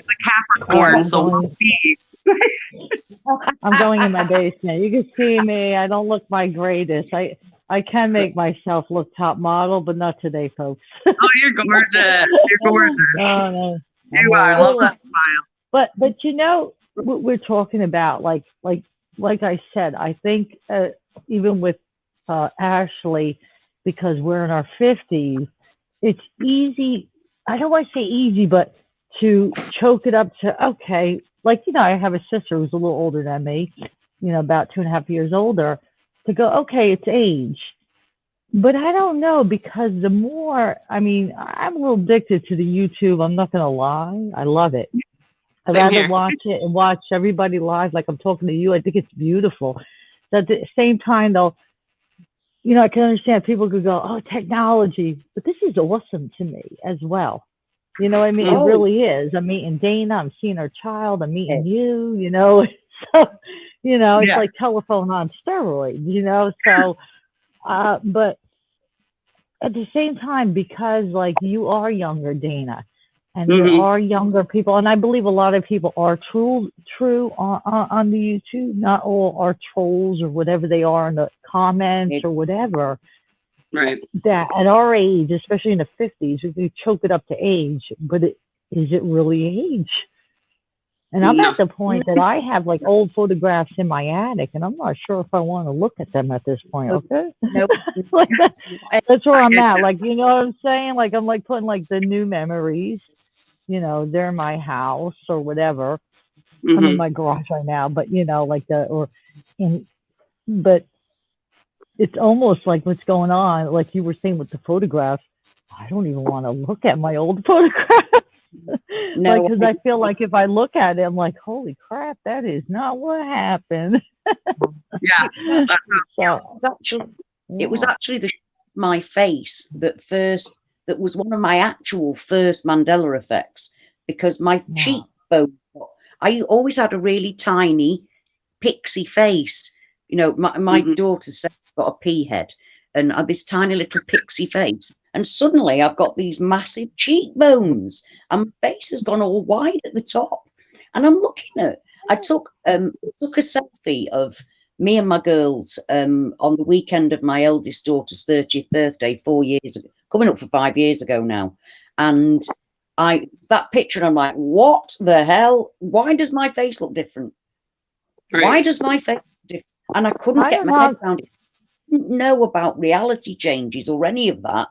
Capricorn, so we'll see. I'm going in my basement. You can see me. I don't look my greatest. I can make myself look top model, but not today, folks. Oh, you're gorgeous. You're gorgeous. Oh, no. You are. I love that smile. But what we're talking about, like I said, I think even with Ashley, because we're in our 50s, it's easy. I don't want to say easy, but to choke it up to, okay, like, I have a sister who's a little older than me, about 2.5 years older, to go, okay, it's age. But I don't know, because the more, I'm a little addicted to the YouTube. I'm not going to lie. I love it. I'd rather watch it and watch everybody live like I'm talking to you. I think it's beautiful. But at the same time, though, I can understand people could go, oh, technology. But this is awesome to me as well. You know what I mean? It really is. I'm meeting Dana. I'm seeing her child. I'm meeting you, So, it's like telephone on steroids, So, but at the same time, because, like, you are younger, Dana, and there are younger people, and I believe a lot of people are true on the YouTube. Not all are trolls or whatever they are in the comments or whatever. Right. That at our age, especially in the 50s, we choke it up to age, but is it really age? And I'm at the point that I have like old photographs in my attic, and I'm not sure if I want to look at them at this point. Okay. Nope. That's where I'm at. Like, you know what I'm saying? Like, I'm like putting like the new memories, they're in my house or whatever. I'm in my garage right now, but but it's almost like what's going on, like you were saying with the photographs. I don't even want to look at my old photographs. No, because I feel like if I look at it, I'm like, holy crap, that is not what happened. Yeah, it was actually my face that was one of my actual first Mandela effects, because my cheekbone, I always had a really tiny pixie face. My daughter said I've got a pea head and this tiny little pixie face. And suddenly I've got these massive cheekbones and my face has gone all wide at the top. And I'm looking at, I took a selfie of me and my girls on the weekend of my eldest daughter's 30th birthday, 4 years ago, coming up for 5 years ago now. And that picture, and I'm like, what the hell? Why does my face look different? Right. Why does my face look different? And I couldn't get my head around it. I didn't know about reality changes or any of that.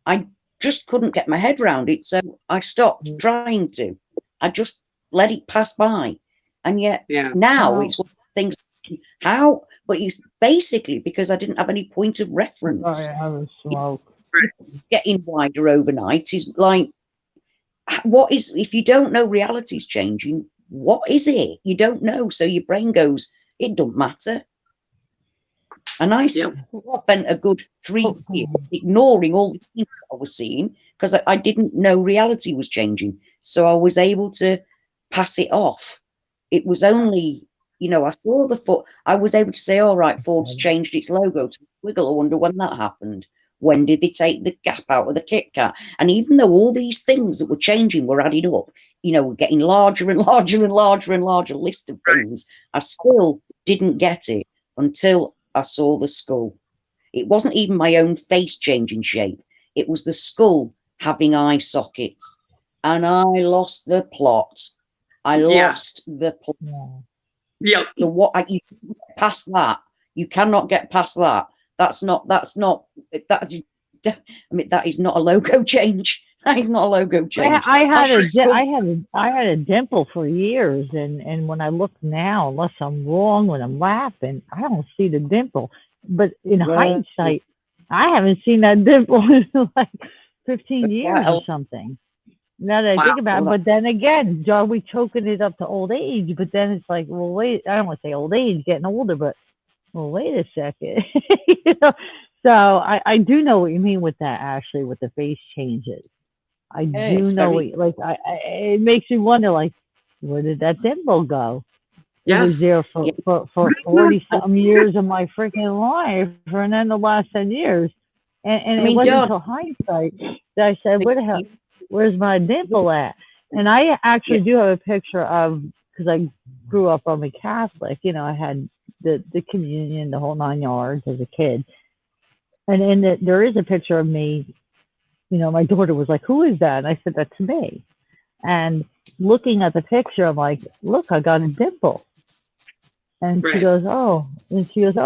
I just couldn't get my head around it. So I stopped trying to. I just let it pass by. And yet now it's one of the things. How? But it's basically because I didn't have any point of reference. Getting wider overnight is like, what is, if you don't know reality's changing, what is it? You don't know. So your brain goes, it don't matter. And I spent a good 3 years ignoring all the things I was seeing because I didn't know reality was changing. So I was able to pass it off. It was only, I saw the foot. I was able to say, all right, Ford's changed its logo to Wiggle. I wonder when that happened. When did they take the gap out of the Kit Kat? And even though all these things that were changing were added up, getting larger and larger and larger and larger list of things, I still didn't get it until I saw the skull. It wasn't even my own face changing shape. It was the skull having eye sockets. And I lost the plot. I lost the plot. Yep. So you can't get past that. You cannot get past that. That is not a logo change. That is not a logo change. I had a dimple for years, and when I look now, unless I'm wrong when I'm laughing, I don't see the dimple. But in hindsight, I haven't seen that dimple in like 15 years or something. Now that I think about it, but then again, are we choking it up to old age? But then it's like, well, wait, I don't want to say old age, getting older, but well, wait a second. So I do know what you mean with that, Ashley, with the face changes. I do know it makes me wonder, like, where did that dimple go? It was there for 40 something years of my freaking life, and then the last 10 years. And it wasn't until hindsight that I said, where the hell, where's my dimple at? And I actually do have a picture of, because I grew up Roman Catholic, I had the communion, the whole 9 yards as a kid. And there is a picture of me, my daughter was like, who is that? And I said, that's me. And looking at the picture, I'm like, look, I got a dimple. And she goes, oh,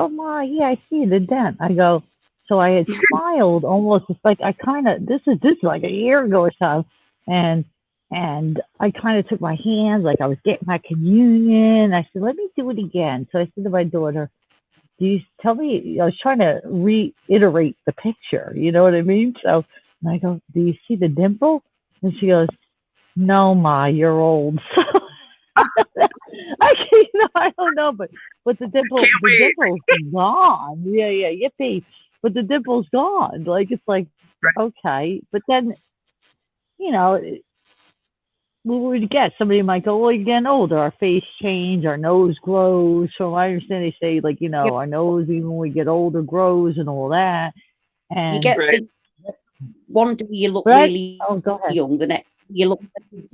Ma, yeah, I see the dent. I go, so I had smiled almost. It's like this is like a year ago or so. And I kind of took my hands, like I was getting my communion. I said, let me do it again. So I said to my daughter, do you tell me, I was trying to reiterate the picture, you know what I mean? So and I go, do you see the dimple? And she goes, no, Ma, you're old. I don't know, but the dimple's gone. Yeah, yippee. But the dimple's gone. Like, it's like, okay. But then, what would you get? Somebody might go, well, you're getting older. Our face change, our nose grows. So I understand they say, like, our nose, even when we get older, grows and all that. And you get one day you look really young, the next you look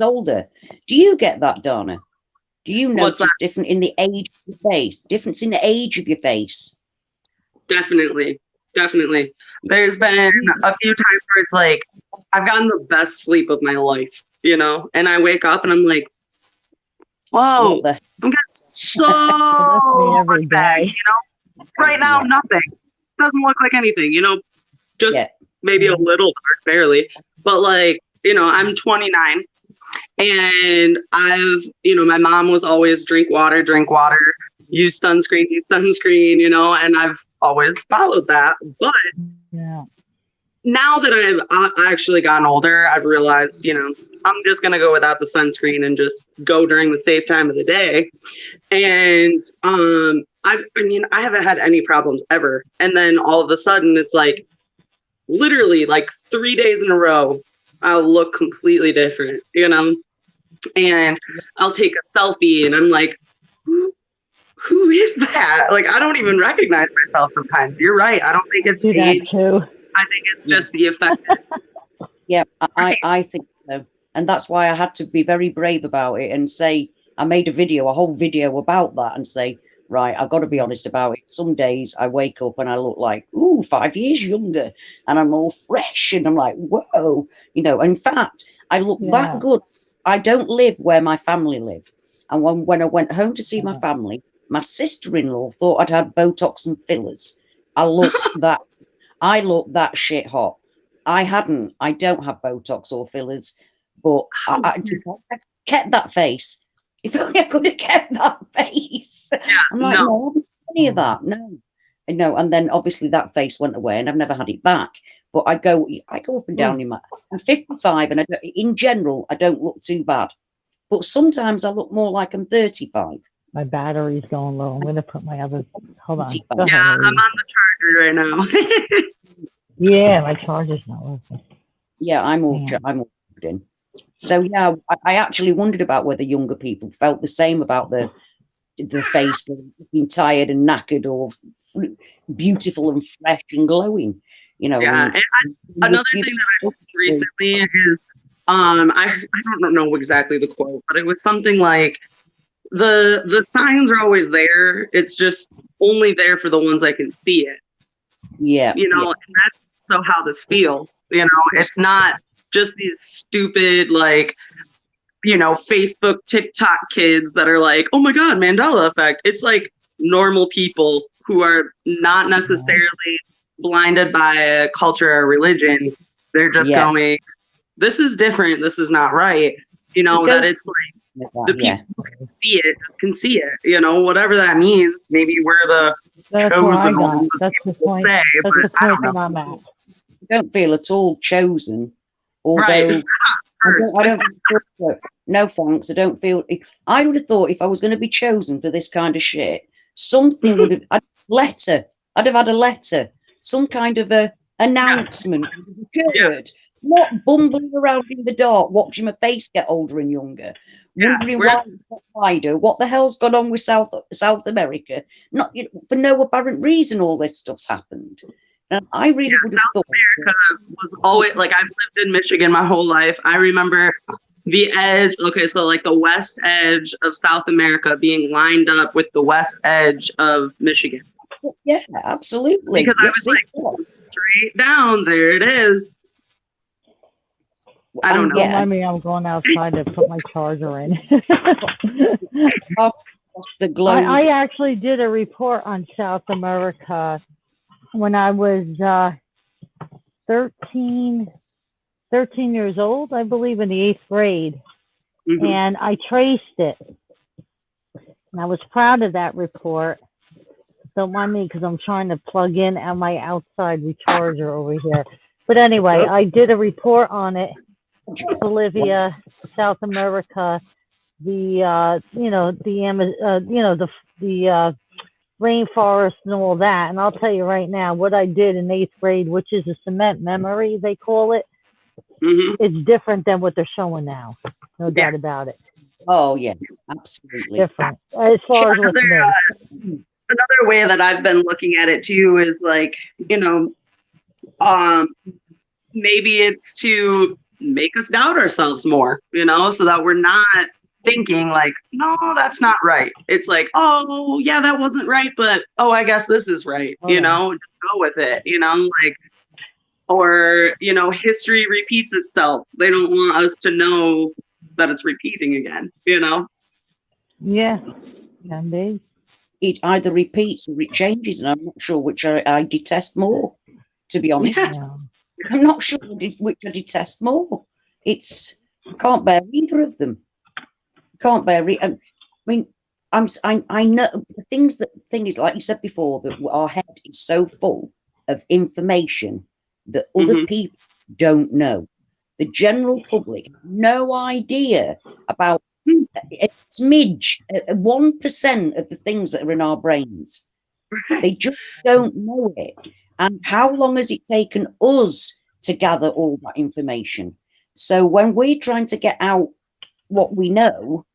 older. Do you get that, Donna? Do you notice different in the age of your face? Difference in the age of your face? Definitely. There's been a few times where it's like, I've gotten the best sleep of my life, and I wake up and I'm like, whoa, I'm getting so much back, Right now, nothing. Doesn't look like anything, just maybe a little dark, barely. But like, I'm 29 and I've, my mom was always drink water, use sunscreen, and I've always followed that. But now that I've actually gotten older, I've realized, I'm just going to go without the sunscreen and just go during the safe time of the day. And I haven't had any problems ever. And then all of a sudden it's like, literally like 3 days in a row, I'll look completely different, and I'll take a selfie and I'm like, who is that? Like, I don't even recognize myself sometimes. You're right. I don't think it's age. I think it's just the effect. Yeah, I think so. And that's why I had to be very brave about it and say, I made a whole video about that and say, right, I've got to be honest about it. Some days I wake up and I look like, 5 years younger, and I'm all fresh and I'm like, whoa, in fact, I look that good. I don't live where my family live. And when I went home to see my family, my sister-in-law thought I'd had Botox and fillers. I looked that shit hot. I hadn't. I don't have Botox or fillers, but I kept that face. If only I could have kept that face. I'm like, no, I haven't any of that. No. And then obviously that face went away, and I've never had it back. But I go up and down in I'm 55, and in general, I don't look too bad. But sometimes I look more like I'm 35. My battery's going low. I'm going to put my other. Hold on. Yeah, I'm on the charger right now. Yeah, my charger's not working. Yeah, I'm all plugged in. So yeah, I actually wondered about whether younger people felt the same about the face looking tired and knackered, or beautiful and fresh and glowing. You know, Yeah. And another thing that I've seen recently is I don't know exactly the quote, but it was something like the signs are always there. It's just only there for the ones that can see it. Yeah, You know, and that's so how this feels. You know, it's not just these stupid like, you know, Facebook, TikTok kids that are like, oh my God, Mandela effect. It's like normal people who are not necessarily blinded by a culture or religion. They're just yeah. going, this is different. This is not right. You know, that it's like the people who can see it just can see it. You know, whatever that means. Maybe we're the That's where I chosen got. ones, That's the people point. say, That's but the I point don't that know. I'm at. I don't feel at all chosen, Right. although I don't feel, no thanks. I don't feel. I would have thought if I was going to be chosen for this kind of shit, something would have. I'd have had a letter, some kind of a announcement occurred. Not bumbling around in the dark, watching my face get older and younger, wondering why it's not wider. What the hell's gone on with South America? Not for no apparent reason. All this stuff's happened. And I really would have South thought America was always like, I've lived in Michigan my whole life. I remember the edge. Okay, so like the west edge of South America being lined up with the west edge of Michigan. yeah, absolutely. Because I was like, straight down, there it is. I don't know. Don't mind me, I'm going outside to put my charger in. Across the globe. I actually did a report on South America when I was 13 years old, I believe, in the 8th grade. Mhm. And I traced it. And I was proud of that report. Don't mind me because I'm trying to plug in on my outside recharger over here. But anyway, I did a report on it. Bolivia, South America, the rainforest and all that. And I'll tell you right now, what I did in 8th grade, which is a cement memory, they call it, it's different than what they're showing now. No doubt about it. Oh yeah, absolutely different. As far as what's me. Another way that I've been looking at it too is like, you know, maybe it's to make us doubt ourselves more, you know, so that we're not thinking like, no, that's not right. It's like, oh yeah, that wasn't right, but oh, I guess this is right. You know, just go with it, you know, like, or, you know, history repeats itself. They don't want us to know that it's repeating again, you know? Yeah, can be. It either repeats or it changes, and I'm not sure which I detest more, to be honest. Yeah. I'm not sure which I detest more. I can't bear either of them. Can't bear it. I mean, I know the thing is, like you said before, that our head is so full of information that other people don't know. The general public have no idea about a smidge, 1% of the things that are in our brains. They just don't know it. And how long has it taken us to gather all that information? So when we're trying to get out what we know,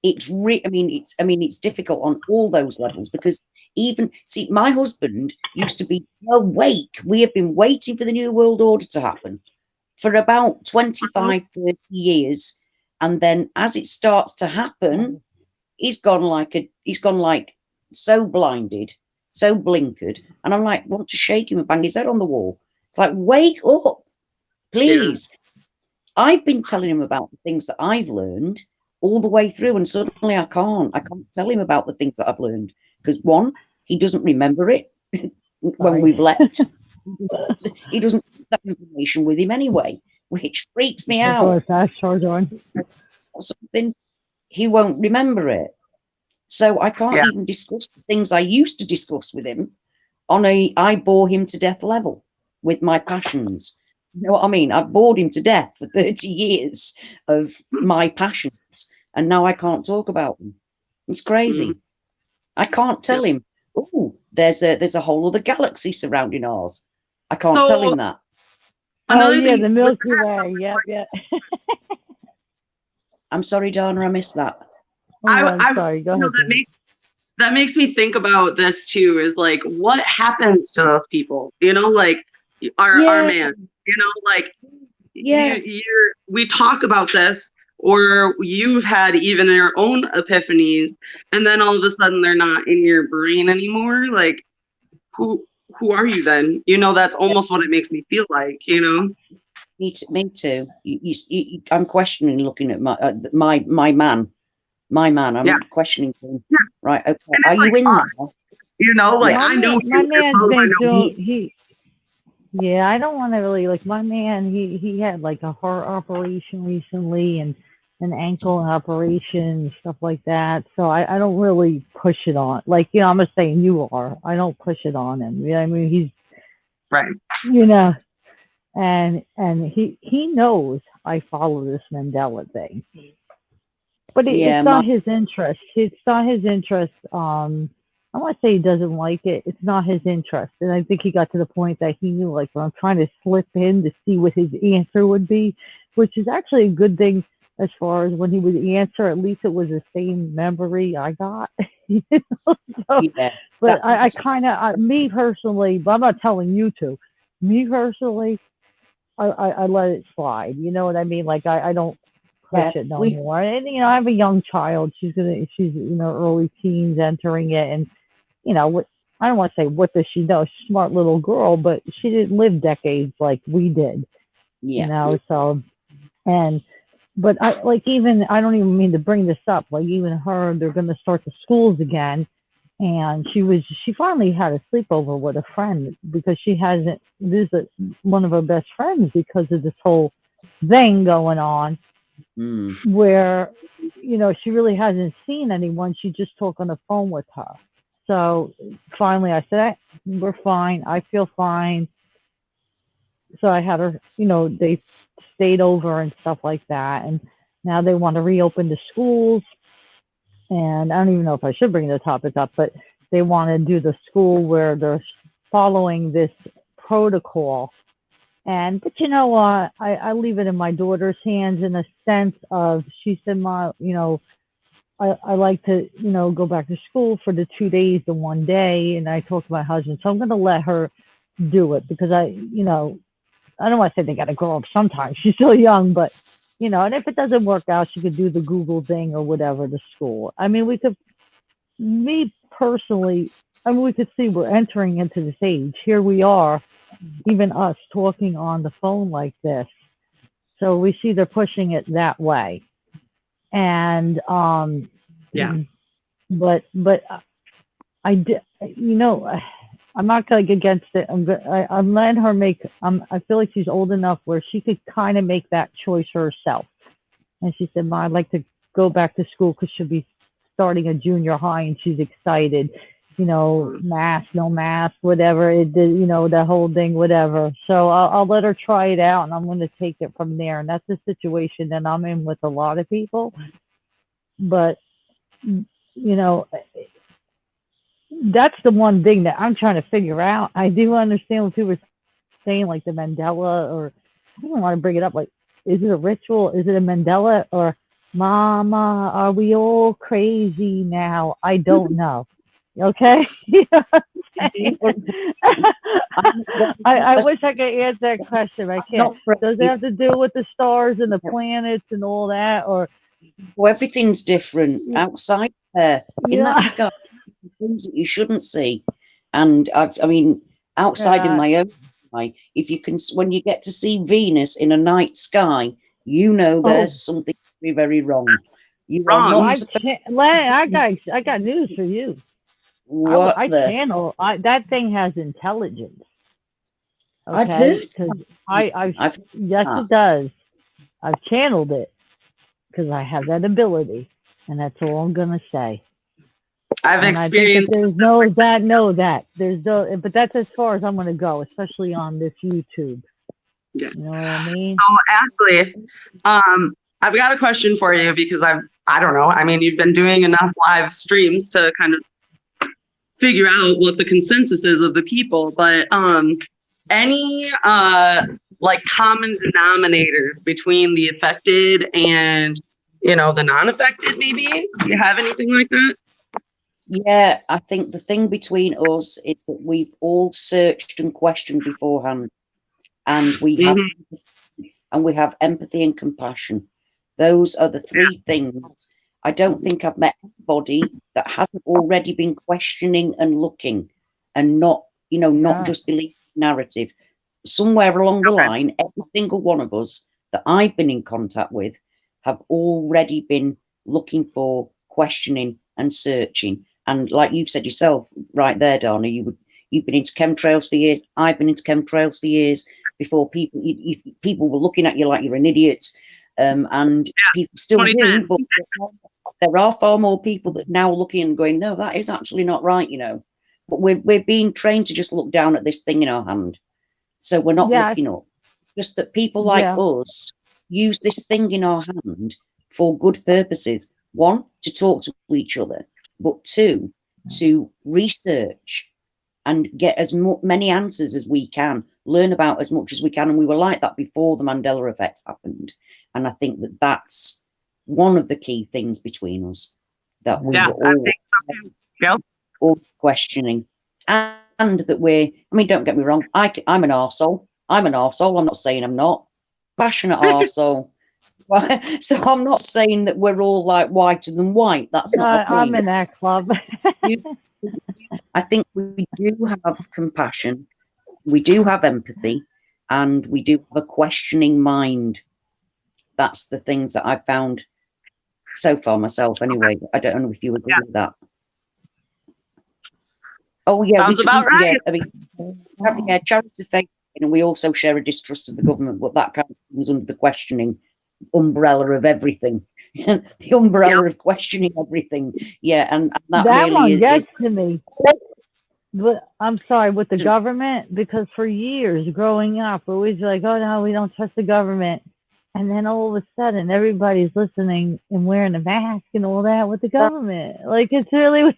it's difficult on all those levels, because my husband used to be awake. We have been waiting for the New World Order to happen for about 25, 30 years. And then as it starts to happen, he's gone like so blinded, so blinkered. And I'm like, want to shake him and bang his head on the wall. It's like, wake up, please. Yeah. I've been telling him about the things that I've learned all the way through, and suddenly I can't tell him about the things that I've learned, because one, he doesn't remember it when we've left. He doesn't have that information with him anyway, which freaks me out. Something, he won't remember it. So I can't even discuss the things I used to discuss with him on I bore him to death level with my passions. You know what I mean? I've bored him to death for 30 years of my passions, and now I can't talk about them. It's crazy. I can't tell him, oh, there's a whole other galaxy surrounding ours. I can't tell him that. Oh yeah, the Milky Way. Yeah. I'm sorry, Donna, I missed that. Oh, I'm sorry. Go ahead. That makes me think about this too, is like, what happens to those people? You know, like our man, you know, like we talk about this, or you've had even your own epiphanies, and then all of a sudden they're not in your brain anymore. Like, who are you then? You know, that's almost what it makes me feel like, you know? Me too. I'm questioning looking at my man. I'm questioning him. Yeah. Right. Okay. And Are you like in us, there? you know, like My I know man's been doing he. Yeah, I don't want to really like my man. He had like a heart operation recently and an ankle operation and stuff like that. So I don't really push it on. Like I'm just saying you are. I don't push it on him. I mean he's Right. And he knows I follow this Mandela thing, but it's my not his interest. It's not his interest. I want to say he doesn't like it. It's not his interest, and I think he got to the point that he knew, like, when I'm trying to slip in to see what his answer would be, which is actually a good thing as far as when he would answer. At least it was the same memory I got. So, but I kind of, me personally, but I'm not telling you to. Me personally, I let it slide. You know what I mean? Like I don't push it no more. And I have a young child. She's early teens entering it, and I don't want to say what does she know. She's a smart little girl, but she didn't live decades like we did. So but I like even I don't even mean to bring this up. Like even her, they're going to start the schools again, and she finally had a sleepover with a friend because she hasn't visited one of her best friends because of this whole thing going on where she really hasn't seen anyone. She just talked on the phone with her. So finally I said, we're fine, I feel fine. So I had her, they stayed over and stuff like that, and now they want to reopen the schools. And I don't even know if I should bring the topic up, but they want to do the school where they're following this protocol. But you know what? I leave it in my daughter's hands in a sense of, she said, Ma, I like to, go back to school for the 2 days, the 1 day. And I talked to my husband, so I'm going to let her do it because I don't want to say they got to grow up sometime. She's still young, but and if it doesn't work out, she could do the Google thing or whatever to school. I mean, me personally, we could see we're entering into this age. Here we are, even us talking on the phone like this. So we see they're pushing it that way. And, but I did, I'm not going to get against it. I'm letting her make, I feel like she's old enough where she could kind of make that choice herself. And she said, Ma, I'd like to go back to school because she'll be starting a junior high and she's excited. Mask, no mask, whatever it did, the whole thing, whatever. So I'll let her try it out and I'm going to take it from there. And that's the situation that I'm in with a lot of people. But, that's the one thing that I'm trying to figure out. I do understand what people are saying, like the Mandela, or I don't want to bring it up. Like, is it a ritual? Is it a Mandela? Or, Mama, are we all crazy now? I don't know. Okay? I wish I could answer that question. I can't. Does it have to do with the stars and the planets and all that? Or everything's different outside there. In that sky, things that you shouldn't see. And outside in my own sky, if you can, when you get to see Venus in a night sky, there's something very, very wrong. You are not I got news for you. What that thing has intelligence. Okay? I've heard. Because it does. I've channeled it because I have that ability, and that's all I'm gonna say. I've experienced. There's no that. There's no, but that's as far as I'm gonna go, especially on this YouTube. Yeah. You know what I mean? So Ashley, I've got a question for you because I don't know. I mean, you've been doing enough live streams to kind of figure out what the consensus is of the people, but any like common denominators between the affected and the non-affected maybe? Do you have anything like that? Yeah, I think the thing between us is that we've all searched and questioned beforehand, and Mm-hmm. we have empathy and compassion. Those are the three things. I don't think I've met anybody that hasn't already been questioning and looking, and not, not Yeah. just believing narrative. Somewhere along the line, every single one of us that I've been in contact with have already been looking for, questioning, and searching. And like you've said yourself, right there, Dana, you've been into chemtrails for years. I've been into chemtrails for years. Before people were looking at you like you're an idiot, and people still do. 2010. But there are far more people that now are looking and going, no, that is actually not right, But we're being trained to just look down at this thing in our hand, so we're not Yes. looking up. Just that people like Yeah. us use this thing in our hand for good purposes. One, to talk to each other, but two, to research and get as many answers as we can, learn about as much as we can. And we were like that before the Mandela Effect happened. And I think that that's one of the key things between us, that we Yeah, were I think so too. Yep. all questioning, and that I mean, don't get me wrong, I'm an arsehole. I'm an arsehole. I'm not saying I'm not. Passionate arsehole. So I'm not saying that we're all like whiter than white. That's not my I'm point. in that club. I think we do have compassion, we do have empathy, and we do have a questioning mind. That's the things that I've found so far myself, anyway. I don't know if you agree with that. Oh yeah, Sounds about right. I mean, charity faith, and we also share a distrust of the government, but that kind of comes under the questioning umbrella of everything. The umbrella of questioning everything. Yeah, and that That really one is gets to me. But I'm sorry, with the government, because for years growing up, we're always like, oh no, we don't trust the government. And then all of a sudden, everybody's listening and wearing a mask and all that with the government. Like, it's really.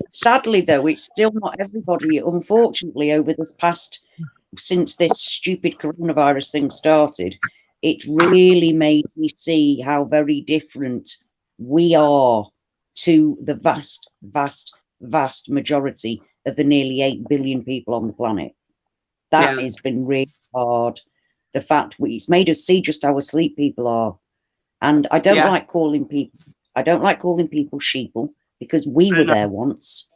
sadly, though, it's still not everybody. Unfortunately, since this stupid coronavirus thing started, it really made me see how very different we are to the vast, vast, vast majority of the nearly 8 billion people on the planet. That has been really hard. The fact it's made us see just how asleep people are. And I don't like calling people sheeple, because we were there once,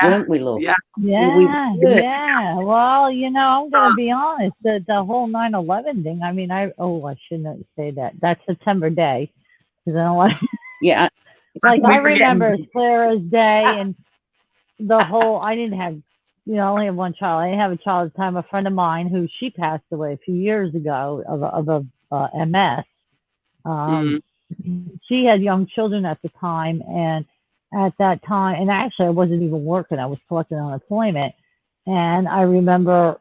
weren't we, love? Yeah, yeah. Well, I'm going to be honest. The whole 9/11 thing, I mean, I shouldn't say that. That's September Day. Because I don't want Yeah. like, I remember as clear as day, and the whole, I didn't have, I only have one child. I didn't have a child at the time. A friend of mine who she passed away a few years ago of MS. She had young children at the time, and at that time, and actually I wasn't even working. I was collecting unemployment, and I remember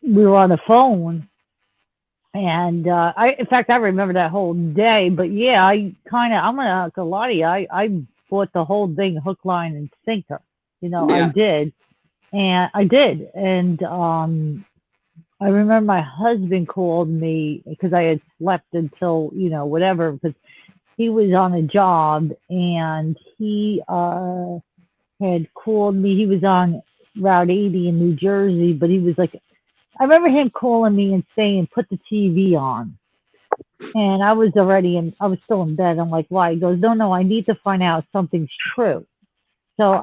we were on the phone, and in fact, I remember that whole day. But yeah, I'm gonna lie to you. I bought the whole thing hook, line, and sinker. I did, and I remember my husband called me because I had slept until whatever, because he was on a job, and he had called me. He was on Route 80 in New Jersey, but he was like, I remember him calling me and saying, put the TV on. And I was still in bed. I'm like, why? He goes, no, I need to find out if something's true. So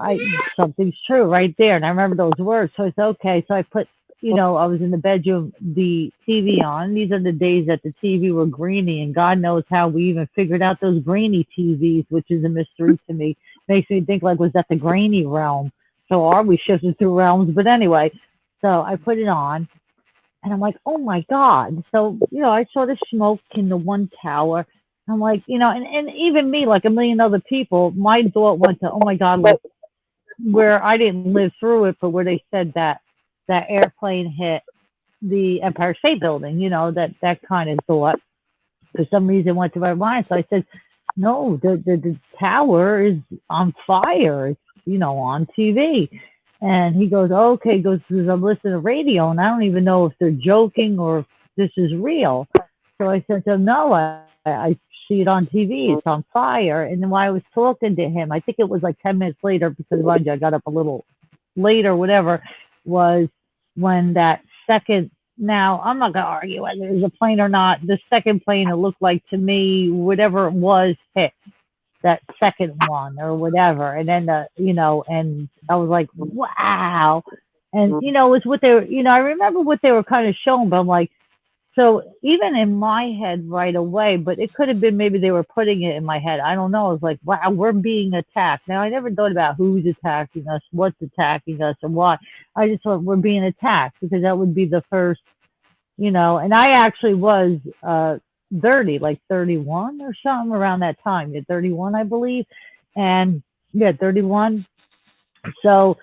something's true right there. And I remember those words. So I said, okay. So I put, I was in the bedroom, the TV on. These are the days that the TV were greeny, and God knows how we even figured out those grainy TVs, which is a mystery to me. Makes me think, like, was that the grainy realm? So are we shifting through realms? But anyway, so I put it on, and I'm like, oh my God. So, I saw the smoke in the one tower. I'm like, and even me, like a million other people, my thought went to, oh my God, like, where I didn't live through it, but where they said that airplane hit the Empire State Building, that kind of thought for some reason went to my mind. So I said, no, the tower is on fire. It's, on TV. And he goes, oh, okay, because I'm listening to radio, and I don't even know if they're joking or if this is real. So I said to him, no, I see it on TV. It's on fire. And then while I was talking to him, I think it was like 10 minutes later, because mind you, I got up a little late or whatever, was when that second, now I'm not going to argue whether it was a plane or not. The second plane, it looked like to me, whatever it was, hit that second one or whatever. And then, and I was like, wow. And, it was what they were, I remember what they were kind of showing, but I'm like, so even in my head right away, but it could have been maybe they were putting it in my head. I don't know. I was like, wow, we're being attacked. Now, I never thought about who's attacking us, what's attacking us, and why. I just thought we're being attacked, because that would be the first, and I actually was 30, like 31 or something around that time. Yeah, 31, I believe. And yeah, 31. So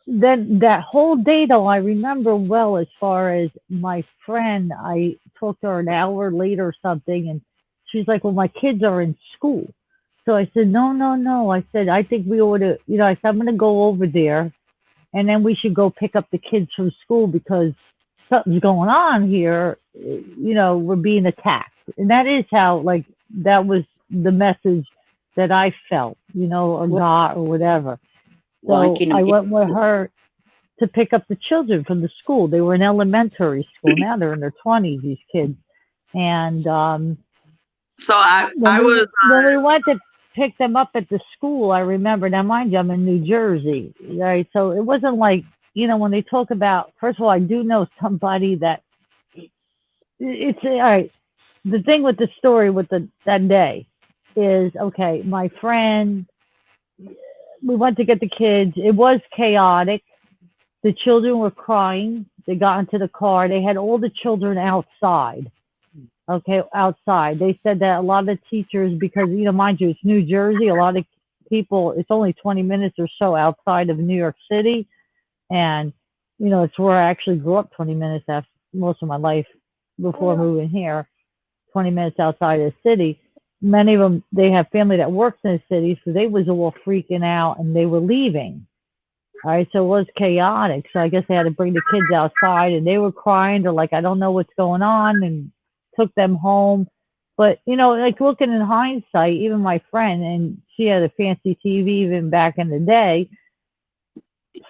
then that whole day, though, I remember well, as far as my friend, I talked to her an hour later or something, and she's like, well, my kids are in school. So I said, no, no, no. I said, I think we ought to, I said, I'm going to go over there, and then we should go pick up the kids from school, because something's going on here. We're being attacked. And that is how, like, that was the message that I felt, or got or whatever. So I went with her to pick up the children from the school. They were in elementary school. Now they're in their 20s, these kids. And so when we went to pick them up at the school, I remember, now mind you, I'm in New Jersey, right? So it wasn't like, when they talk about, first of all, I do know somebody that, it's, all right, the thing with the story with that day is, okay, my friend, we went to get the kids. It was chaotic. The children were crying. They got into the car. They had all the children outside. Okay, outside. They said that a lot of teachers, because, mind you, it's New Jersey, a lot of people, it's only 20 minutes or so outside of New York City. And, it's where I actually grew up, 20 minutes after most of my life before moving here, 20 minutes outside of the city. Many of them, they have family that works in the city, so they was all freaking out, and they were leaving. All right, so it was chaotic. So I guess they had to bring the kids outside, and they were crying. They're like, I don't know what's going on, and took them home. But, like, looking in hindsight, even my friend, and she had a fancy TV even back in the day,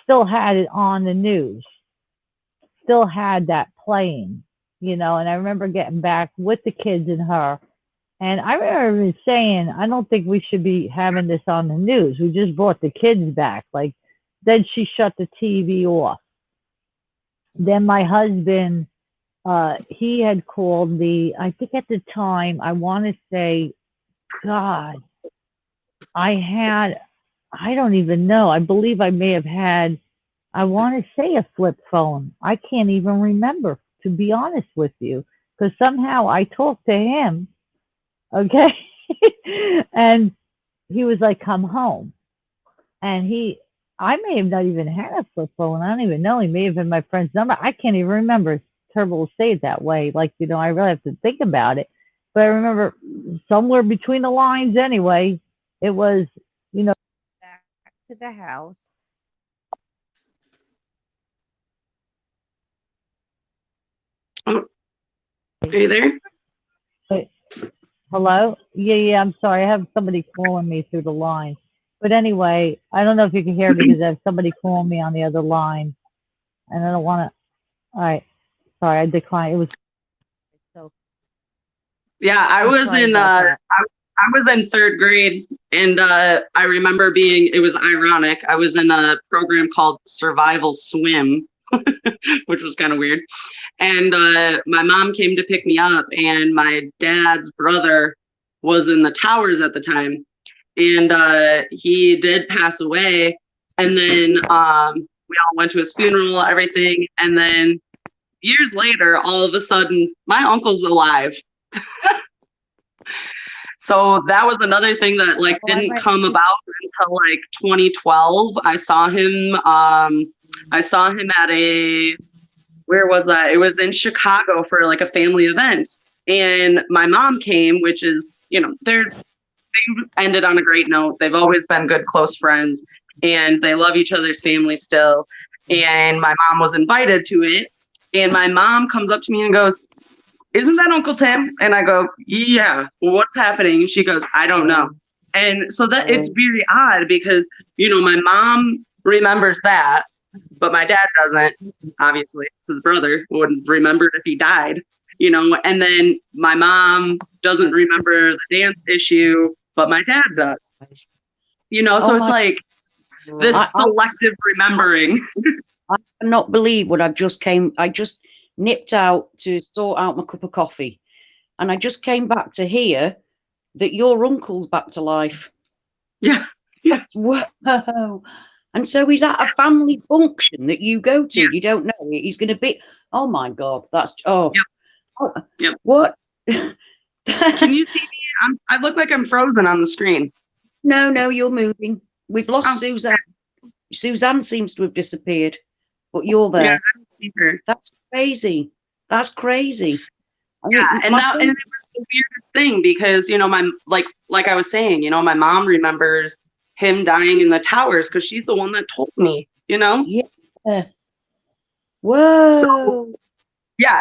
still had it on the news, still had that playing, and I remember getting back with the kids and her. And I remember saying, I don't think we should be having this on the news. We just brought the kids back. Like, then she shut the TV off. Then my husband, he had called me, I think at the time, I want to say, God, I don't even know. I believe I may have had, I want to say a flip phone. I can't even remember, to be honest with you, because somehow I talked to him. Okay. And he was like, come home. And I may have not even had a flip phone. I don't even know. He may have had my friend's number. I can't even remember. It's terrible to say it that way. Like, I really have to think about it. But I remember somewhere between the lines anyway, it was, back to the house. Are you there? But, hello? Yeah, I'm sorry. I have somebody calling me through the line. But anyway, I don't know if you can hear me, because I have somebody calling me on the other line. And I don't want to. All right. Sorry, I declined. It was. So. Yeah, I was in third grade, and I remember it was ironic. I was in a program called Survival Swim, which was kind of weird. And my mom came to pick me up, and my dad's brother was in the towers at the time. And he did pass away. And then we all went to his funeral, everything. And then years later, all of a sudden, my uncle's alive. So that was another thing that didn't come about until 2012. I saw him at where was that? It was in Chicago for a family event. And my mom came, which is, they ended on a great note. They've always been good, close friends, and they love each other's family still. And my mom was invited to it. And my mom comes up to me and goes, isn't that Uncle Tim? And I go, yeah, what's happening? She goes, I don't know. And so that it's very odd because, my mom remembers that, but my dad doesn't. Obviously, it's his brother, wouldn't have remembered if he died, and then my mom doesn't remember the dance issue, but my dad does, so it's like this selective remembering. I cannot believe what I just nipped out to sort out my cup of coffee, and I just came back to hear that your uncle's back to life. Yeah. Whoa. And so he's at a family function that you go to. You don't know he's going to be. Oh my God, that's Yep. What? Can you see me? I look like I'm frozen on the screen. No, you're moving. We've lost Suzanne. Suzanne seems to have disappeared, but you're there. Yeah, I don't see her. That's crazy. That's crazy. I mean, and it was the weirdest thing because like I was saying, my mom remembers him dying in the towers because she's the one that told me. Yeah. Whoa.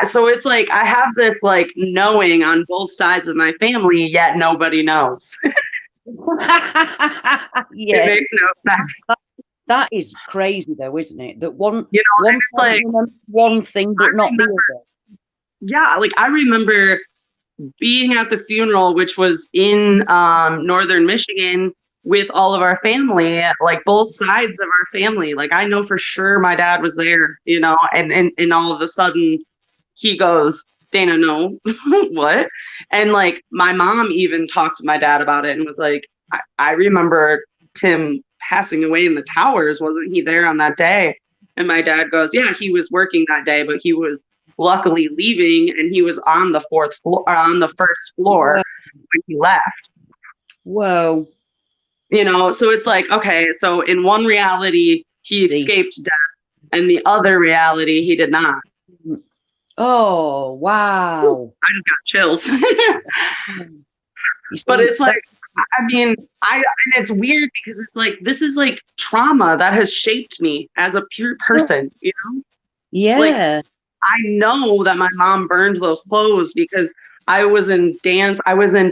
So it's like I have this like knowing on both sides of my family, yet nobody knows. Yeah, it makes no sense. That is crazy, though, isn't it? That one thing, but not the other. Yeah, like I remember being at the funeral, which was in northern Michigan, with all of our family, like both sides of our family. Like I know for sure my dad was there, and all of a sudden he goes, Dana, no, what? And like my mom even talked to my dad about it and was like, I remember Tim passing away in the towers. Wasn't he there on that day? And my dad goes, yeah, he was working that day, but he was luckily leaving and he was on the first floor when he left. Whoa. So it's like, okay, so in one reality, he escaped death, and the other reality, he did not. Oh, wow. I just got chills. But it's like, I mean, and it's weird because it's like, this is like trauma that has shaped me as a pure person, Yeah. Like, I know that my mom burned those clothes because I was in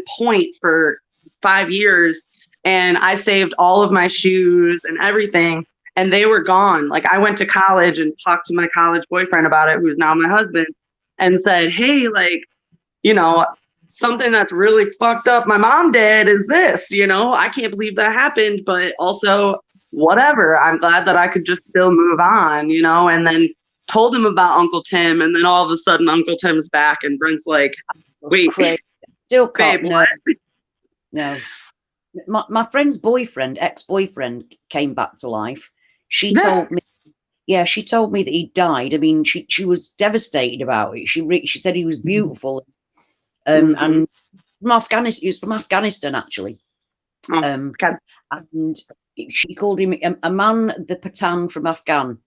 Point for 5 years, and I saved all of my shoes and everything, and they were gone. Like I went to college and talked to my college boyfriend about it, who's now my husband, and said, hey, like, something that's really fucked up my mom did is this, I can't believe that happened, but also whatever. I'm glad that I could just still move on, and then told him about Uncle Tim, and then all of a sudden Uncle Tim's back, and Brent's like, wait, still can't, babe, what? No. My friend's ex-boyfriend came back to life. She told me that he died. I mean, she was devastated about it. She said he was beautiful. And from Afghanistan, he was from Afghanistan actually. And she called him a man, the Patan from Afghan.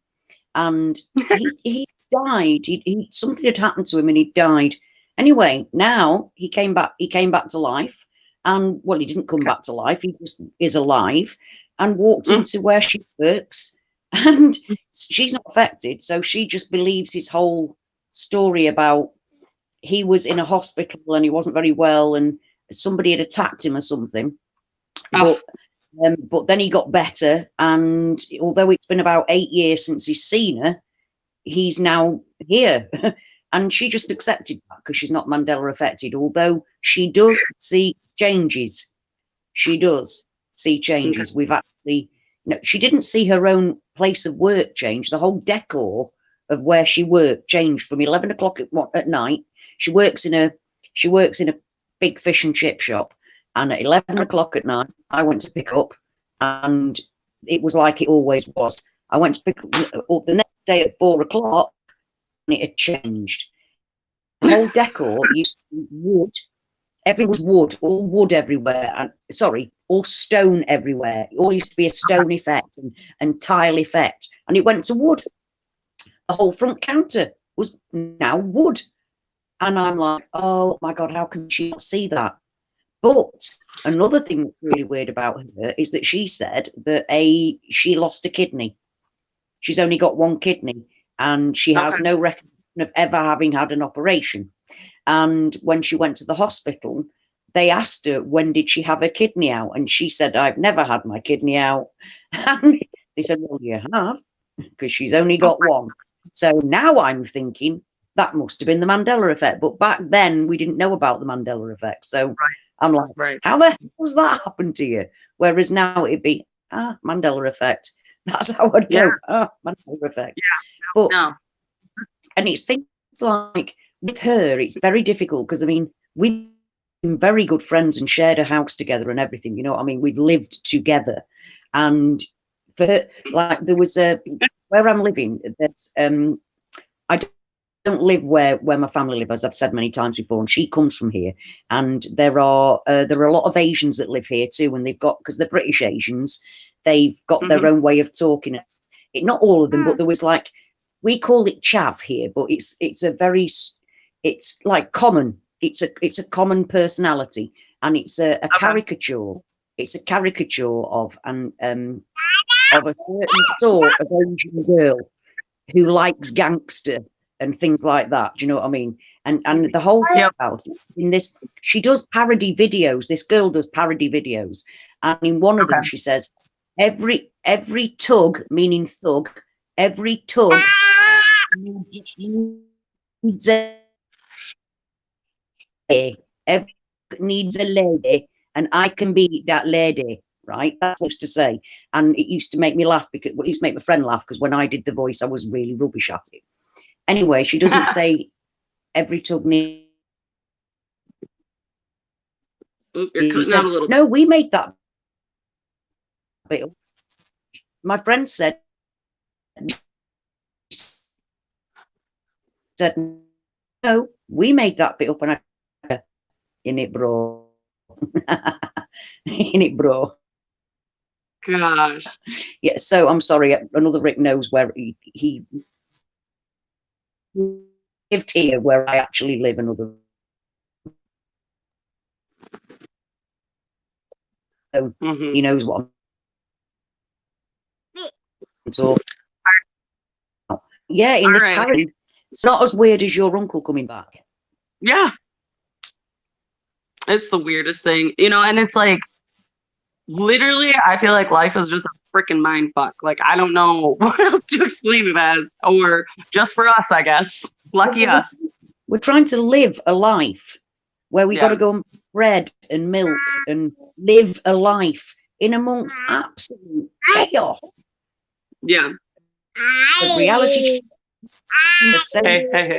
And he died. Something had happened to him, and he died. Anyway, now he came back to life, and he didn't come back to life. He just is alive, and walked into where she works, and she's not affected. So she just believes his whole story about he was in a hospital and he wasn't very well, and somebody had attacked him or something. But then he got better, and although it's been about 8 years since he's seen her, he's now here. And she just accepted that because she's not Mandela affected, although she does see changes. She does see changes. We've actually, she didn't see her own place of work change. The whole decor of where she worked changed from 11 o'clock at night. She works in a big fish and chip shop. And at 11 o'clock at night, I went to pick up, and it was like it always was. I went to pick up the next day at 4 o'clock, and it had changed. The whole decor used to be wood. Everything was wood, all wood everywhere. And all stone everywhere. It all used to be a stone effect and tile effect. And it went to wood. The whole front counter was now wood. And I'm like, oh my God, how can she not see that? But another thing that's really weird about her is that she said that she lost a kidney. She's only got one kidney, and she has no record of ever having had an operation. And when she went to the hospital, they asked her, when did she have her kidney out? And she said, I've never had my kidney out. And they said, well, you have, because she's only got one. So now I'm thinking that must have been the Mandela effect. But back then, we didn't know about the Mandela effect. So I'm like, how the hell has that happened to you? Whereas now it'd be, Mandela effect. That's how I'd go. Mandela effect. But and it's things like with her, it's very difficult because I mean, we've been very good friends and shared a house together and everything. You know what I mean? We've lived together, and for her, like there was a where I'm living. There's I don't live where my family live, as I've said many times before, and she comes from here. And there are a lot of Asians that live here too, and they've got, because they're British Asians, they've got their own way of talking. Not all of them, but there was like, we call it chav here, but it's a very, it's like common. It's a common personality, and it's a caricature. It's a caricature of of a certain sort of Asian girl who likes gangster and things like that. Do you know what I mean? And the whole thing about it, in this, she does parody videos. This girl does parody videos, and in one of them she says, every tug, meaning thug, every tug needs needs a lady, and I can be that lady. Right, that's what I used to say, and it used to make me laugh, because it used to make my friend laugh, because when I did the voice, I was really rubbish at it. Anyway, she doesn't say every tug needs. You're cutting out a little bit. No, we made that bit up. My friend said, no, we made that bit up, and I in it, bro. In it, bro. Gosh. Yeah, so I'm sorry, another Rick knows where he lived here, where I actually live. Another, so he knows what I'm talking about. Yeah, in this character, it's not as weird as your uncle coming back. Yeah, it's the weirdest thing, you know. And it's like, literally, I feel like life is just a freaking mind fuck. Like, I don't know what else to explain it as, or just for us, I guess. Lucky us. We're trying to live a life where we got to go and bread and milk and live a life in amongst absolute chaos. Yeah. The reality. Hey.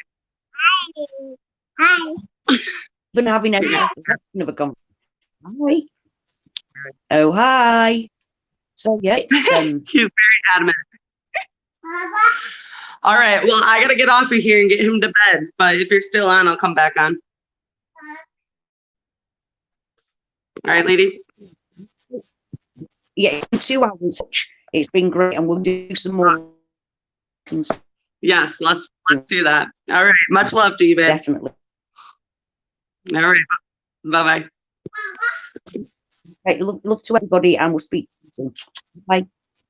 Even having a conversation. Hi. Oh, hi. So yeah, it's he's very adamant. All right, well, I gotta get off of here and get him to bed, but if you're still on, I'll come back on. All right, lady. Yeah, it's been 2 hours. It's been great, and we'll do some more. Yes, let's do that. All right, much love to you, babe. Definitely. All right, bye-bye. Right, love to everybody, and we'll speak soon. Bye.